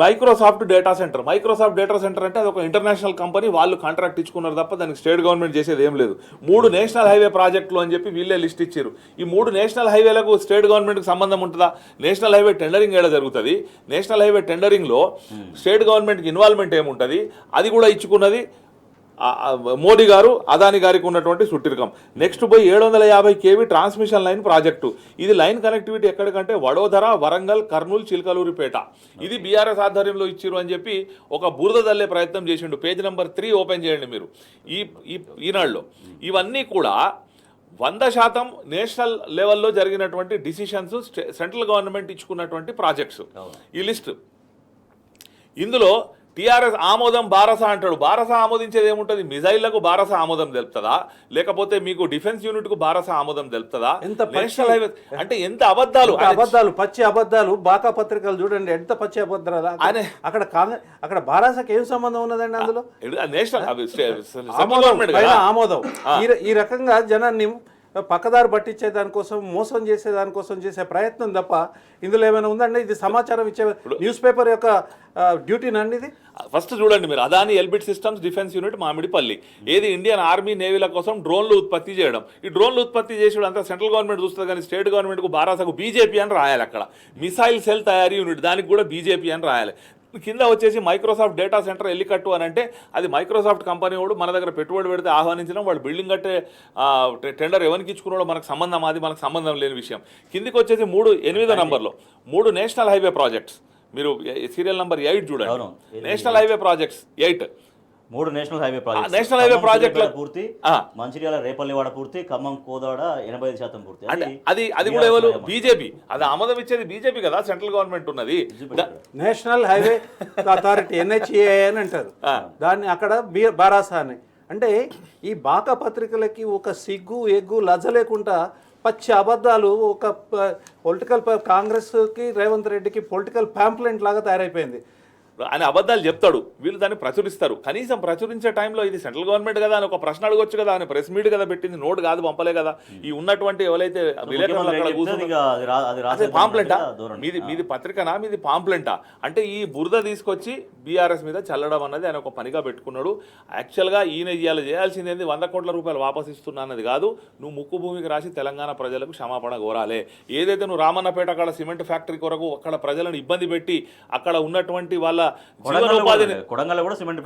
Microsoft data centre. Microsoft data centre అంటే అది ఒక ఇంటర్నేషనల్ కంపెనీ, వాళ్ళు కాంట్రాక్ట్ ఇచ్చుకున్నారు తప్ప దానికి స్టేట్ గవర్నమెంట్ చేసేది ఏం లేదు. 3 నేషనల్ హైవే ప్రాజెక్టులు అని చెప్పి వీళ్ళే లిస్ట్ ఇచ్చారు. ఈ 3 నేషనల్ హైవేలకు స్టేట్ గవర్నమెంట్కి సంబంధం ఉంటుందా? నేషనల్ హైవే టెండరింగ్ ఏడా జరుగుతుంది? నేషనల్ హైవే టెండరింగ్లో స్టేట్ గవర్నమెంట్కి ఇన్వాల్వ్మెంట్ ఏముంటుంది? అది కూడా ఇచ్చుకున్నది మోడీ గారు, అదానీ గారికి ఉన్నటువంటి సుట్టిరకం. నెక్స్ట్ పోయి 750 kV ట్రాన్స్మిషన్ లైన్ ప్రాజెక్టు. ఇది లైన్ కనెక్టివిటీ ఎక్కడికంటే వడోదర, వరంగల్, కర్నూలు, చిలకలూరిపేట. ఇది బీఆర్ఎస్ ఆధ్వర్యంలో ఇచ్చిరు అని చెప్పి ఒక బురద దల్లే ప్రయత్నం చేసిండు. పేజ్ నెంబర్ 3 ఓపెన్ చేయండి మీరు ఈనాడులో. ఇవన్నీ కూడా 100% నేషనల్ లెవెల్లో జరిగినటువంటి డిసిషన్స్, సెంట్రల్ గవర్నమెంట్ ఇచ్చుకున్నటువంటి ప్రాజెక్ట్స్. ఈ లిస్ట్ ఇందులో టీఆర్ఎస్ ఆమోదం బారసా అంటాడు. బారసా ఆమోదించేది ఏముంటుంది? మిజైళ్లకు బారసా ఆమోదం తెలుపుతుందా? లేకపోతే మీకు డిఫెన్స్ యూనిట్ కు బారసా ఆమోదం తెలుపుతుందా? నేషనల్ హైవే అంటే ఎంత అబద్ధాలు, పచ్చి అబద్ధాలు. బాకా పత్రికలు చూడండి ఎంత పచ్చి అబద్ధాలు. అక్కడ బారాసాకి ఏం సంబంధం ఉన్నదండి? అందులో నేషనల్ ఆమోదం. ఈ రకంగా జనాన్ని పక్కదారి పట్టించే దానికోసం మోసం చేసే దానికోసం చేసే ప్రయత్నం తప్ప ఇందులో ఏమైనా ఉందండి? ఇది సమాచారం ఇచ్చే న్యూస్ పేపర్ యొక్క డ్యూటీనండి ఇది. ఫస్ట్ చూడండి మీరు, Adani Elbit systems defence unit Mamidipalli, ఏది ఇండియన్ ఆర్మీ నేవీల కోసం డ్రోన్లు ఉత్పత్తి చేయడం. ఈ డ్రోన్లు ఉత్పత్తి చేసేది అంతా సెంట్రల్ గవర్నమెంట్ చూస్తుంది, కానీ స్టేట్ గవర్నమెంట్కు బారాసకు బీజేపీ అని రాయాలి. అక్కడ మిసైల్ సెల్ తయారీ యూనిట్, దానికి కూడా బీజేపీ అని రాయాలి. కింద వచ్చేసి మైక్రోసాఫ్ట్ డేటా సెంటర్ ఎల్లికట్టు అని అంటే అది మైక్రోసాఫ్ట్ కంపెనీ వాడు మన దగ్గర పెట్టుబడి పెడితే ఆహ్వానించడం, వాడు బిల్డింగ్ కట్టే టెండర్ ఎవరికి ఇచ్చుకున్నాడో మనకు సంబంధం, అది మనకు సంబంధం లేని విషయం. కిందికి వచ్చేసి 8వ నంబర్లో 3 నేషనల్ హైవే ప్రాజెక్ట్స్, మీరు సీరియల్ నెంబర్ 8 చూడండి. National highway projects 8, 3 national highway project. National highway ప్రాజెక్టుల పూర్తి, మంచిర్యాల రేపల్లివాడ పూర్తి, ఖమ్మం కోదాడ 85% పూర్తి. అంటే అది కూడా ఎవరు? బీజేపీ. అది ఆమోదం ఇచ్చేది బీజేపీ కదా, సెంట్రల్ గవర్నమెంట్ ఉన్నది. నేషనల్ హైవే అథారిటీ NHAI అని అంటారు దాన్ని, అక్కడ బారాసా అని. అంటే ఈ బాకా పత్రికలకి ఒక సిగ్గు ఎగ్గు లజ్జ లేకుండా పచ్చి అబద్ధాలు, ఒక పొలిటికల్ కాంగ్రెస్కి రేవంత్ రెడ్డికి పొలిటికల్ ప్యాంప్లెంట్ లాగా తయారైపోయింది. అని అబద్ధాలు చెప్తాడు, వీళ్ళు దాన్ని ప్రచురిస్తారు. కనీసం ప్రచురించే టైంలో ఇది సెంట్రల్ గవర్నమెంట్ కదా అని ఒక ప్రశ్న అడగొచ్చు కదా, అని ప్రెస్ మీట్ కదా పెట్టింది, నోట్ కాదు పంపలే కదా. ఈ ఉన్నటువంటి ఎవరైతే పాంప్లెంటా, మీది పత్రికనా, మీది పాంప్లెంటా అంటే ఈ బురద తీసుకొచ్చి బీఆర్ఎస్ మీద చల్లడం అన్నది ఆయన ఒక పనిగా పెట్టుకున్నాడు. యాక్చువల్గా ఈయన చేయాల్సింది ఏంది, 100 కోట్ల రూపాయలు వాపస్ ఇస్తున్నా అన్నది కాదు, నువ్వు ముక్కు భూమికి రాసి తెలంగాణ ప్రజలకు క్షమాపణ కోరాలి. ఏదైతే నువ్వు రామన్నపేట అక్కడ సిమెంట్ ఫ్యాక్టరీ కొరకు అక్కడ ప్రజలను ఇబ్బంది పెట్టి అక్కడ ఉన్నటువంటి వాళ్ళ జీవనోపాధిని,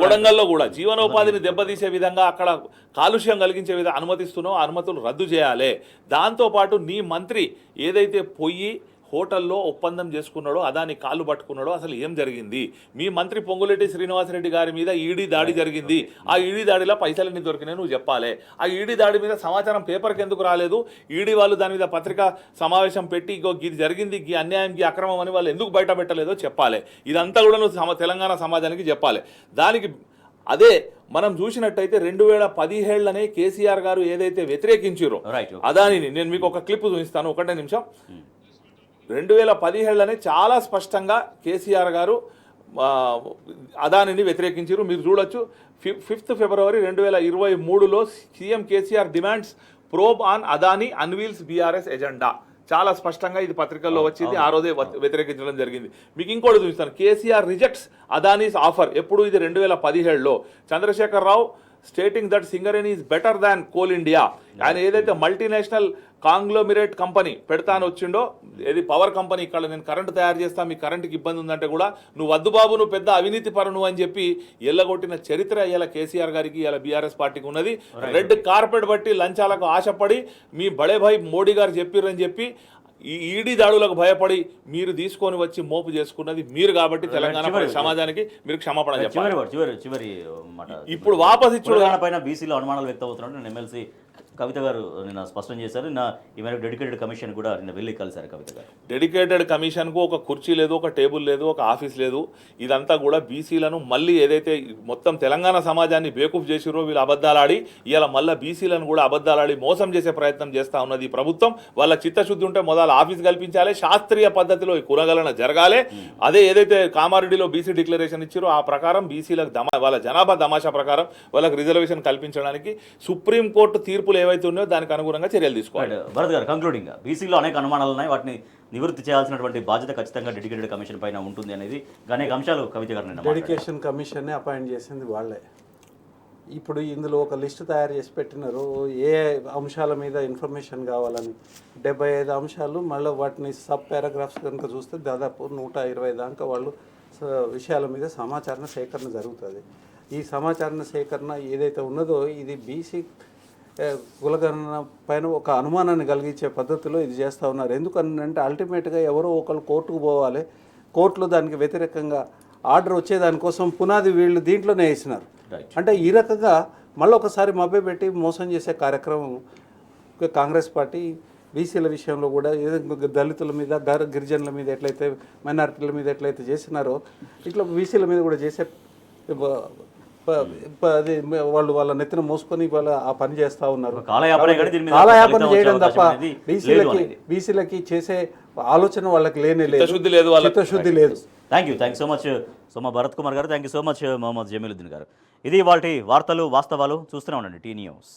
కొడంగల్లో కూడా జీవనోపాధిని దెబ్బతీసే విధంగా అక్కడ కాలుష్యం కలిగించే విధంగా అనుమతిస్తున్నావు, అనుమతులు రద్దు చేయాలి. దాంతోపాటు నీ మంత్రి ఏదైతే పొయ్యి హోటల్లో ఒప్పందం చేసుకున్నాడో, అదాని కాళ్ళు పట్టుకున్నాడో, అసలు ఏం జరిగింది? మీ మంత్రి పొంగులేటి శ్రీనివాసరెడ్డి గారి మీద ఈడీ దాడి జరిగింది, ఆ ఈడీ దాడిలో పైసలన్నీ దొరికినాయి నువ్వు చెప్పాలి. ఆ ఈడీ దాడి మీద సమాచారం పేపర్కి ఎందుకు రాలేదు? ఈడీ వాళ్ళు దాని మీద పత్రికా సమావేశం పెట్టి ఇగో ఇది జరిగింది, ఈ అన్యాయం, ఈ అక్రమం అని వాళ్ళు ఎందుకు బయట పెట్టలేదో చెప్పాలి. ఇదంతా కూడా నువ్వు తెలంగాణ సమాజానికి చెప్పాలి. దానికి అదే మనం చూసినట్టయితే 2017లోనే కేసీఆర్ గారు ఏదైతే వ్యతిరేకించారో అదానిని, నేను మీకు ఒక క్లిప్ చూపిస్తాను, 1 నిమిషం. 2017లోనే చాలా స్పష్టంగా కేసీఆర్ గారు అదానిని వ్యతిరేకించారు. మీరు చూడొచ్చు, 5 ఫిబ్రవరి 2023లో CM KCR demands probe on Adani unveils BRS agenda. చాలా స్పష్టంగా ఇది పత్రికల్లో వచ్చింది, ఆ రోజే వ్యతిరేకించడం జరిగింది. మీకు ఇంకోటి చూపిస్తాను, కేసీఆర్ రిజెక్ట్స్ అదానీస్ ఆఫర్. ఎప్పుడు? ఇది 2017లో. Chandrashekar Rao stating that Singareni is better than Coal India. ఆయన ఏదైతే మల్టీనేషనల్ కాంగ్లోమిరేట్ కంపెనీ పెడతాను వచ్చిండో, ఏది పవర్ కంపెనీ, ఇక్కడ నేను కరెంటు తయారు చేస్తా, మీ కరెంటుకి ఇబ్బంది ఉందంటే కూడా నువ్వు వద్దు బాబు, నువ్వు పెద్ద అవినీతి పరును అని చెప్పి ఎల్లగొట్టిన చరిత్ర ఇలా కేసీఆర్ గారికి, ఇలా బీఆర్ఎస్ పార్టీకి ఉన్నది. రెడ్ కార్పెట్ బట్టి లంచాలకు ఆశపడి మీ బడే భాయ్ మోడీ గారు చెప్పిర్రని చెప్పి ఈ ఈడీ దాడులకు భయపడి మీరు తీసుకొని వచ్చి మోపు చేసుకున్నది మీరు కాబట్టి తెలంగాణ సమాజానికి మీరు క్షమాపణ చెప్పాలి. చివరి ఇప్పుడు వాపస్ ఇచ్చిన పైన బీసీలో అనుమానాలు వ్యక్తం అవుతున్నాడు. నేను ఎమ్మెల్సీ కవిత గారు నిన్న స్పష్టం చేశారు. నిన్న ఈ మేరకు డెడికేటెడ్ కమిషన్ కూడా నిన్న వెళ్ళి కలిశారు కవిత గారు. డెడికేటెడ్ కమిషన్కు ఒక కుర్చీ లేదు, ఒక టేబుల్ లేదు, ఒక ఆఫీస్ లేదు. ఇదంతా కూడా బీసీలను మళ్ళీ ఏదైతే మొత్తం తెలంగాణ సమాజాన్ని బేకూఫ్ చేసిరో వీళ్ళు అబద్ధాలాడి, ఇలా మళ్ళీ బీసీలను కూడా అబద్ధాలాడి మోసం చేసే ప్రయత్నం చేస్తూ ఉన్నది ఈ ప్రభుత్వం. వాళ్ళ చిత్తశుద్ధి ఉంటే మొదలు ఆఫీస్ కల్పించాలి, శాస్త్రీయ పద్ధతిలో ఈ కులగలన జరగాలి. అదే ఏదైతే కామారెడ్డిలో బీసీ డిక్లరేషన్ ఇచ్చారో ఆ ప్రకారం బీసీలకు వాళ్ళ జనాభా తమాషా ప్రకారం వాళ్ళకి రిజర్వేషన్ కల్పించడానికి సుప్రీంకోర్టు తీర్పులు ఏవైతే ఉన్నాయో దానికి అనుగుణంగా చర్యలు తీసుకోవాలి. భరత్ గారు, కంక్లూడింగ్, బీసీలో అనేక అనుమానాలు ఉన్నాయి, వాటిని నివృత్తి చేయాల్సినటువంటి బాధ్యత ఖచ్చితంగా డెడికేటెడ్ కమిషన్ పైన ఉంటుంది అనేది అనేక అంశాలు కవిత గారు డెడికేషన్ కమిషన్ని అపాయింట్ చేసింది వాళ్ళే. ఇప్పుడు ఇందులో ఒక లిస్టు తయారు చేసి పెట్టినారు, ఏ అంశాల మీద ఇన్ఫర్మేషన్ కావాలని. 75 అంశాలు, మళ్ళీ వాటిని సబ్ పారాగ్రాఫ్స్ కనుక చూస్తే దాదాపు 120 దాకా వాళ్ళు విషయాల మీద సమాచార సేకరణ జరుగుతుంది. ఈ సమాచార సేకరణ ఏదైతే ఉన్నదో ఇది బీసీ కులగణన పైన ఒక అనుమానాన్ని కలిగించే పద్ధతిలో ఇది చేస్తూ ఉన్నారు. ఎందుకనంటే అల్టిమేట్గా ఎవరో ఒకరు కోర్టుకు పోవాలి, కోర్టులో దానికి వ్యతిరేకంగా ఆర్డర్ వచ్చేదానికోసం పునాది వీళ్ళు దీంట్లోనే వేసినారు. అంటే ఈ రకంగా మళ్ళీ ఒకసారి మభ్యపెట్టి మోసం చేసే కార్యక్రమం కాంగ్రెస్ పార్టీ బీసీల విషయంలో కూడా దళితుల మీద, గిరిజనుల మీద ఎట్లయితే, మైనారిటీల మీద ఎట్లయితే చేసినారో ఇట్లా బీసీల మీద కూడా చేసే అది వాళ్ళు వాళ్ళ నెత్తిన మోసుకొని వాళ్ళ ఆ పని చేస్తూ ఉన్నారు. కాలయాపన చేయడం తప్ప బీసీలకి చేసే ఆలోచన వాళ్ళకి లేనే లేదు, చిత్తశుద్ధి లేదు. Thank you so much Soma Bharat Kumar గారు. Thank you so much Mohammed Jamiluddin గారు. ఇది వాటి వార్తలు వాస్తవాలు. చూస్తూనే ఉండండి టీ న్యూస్.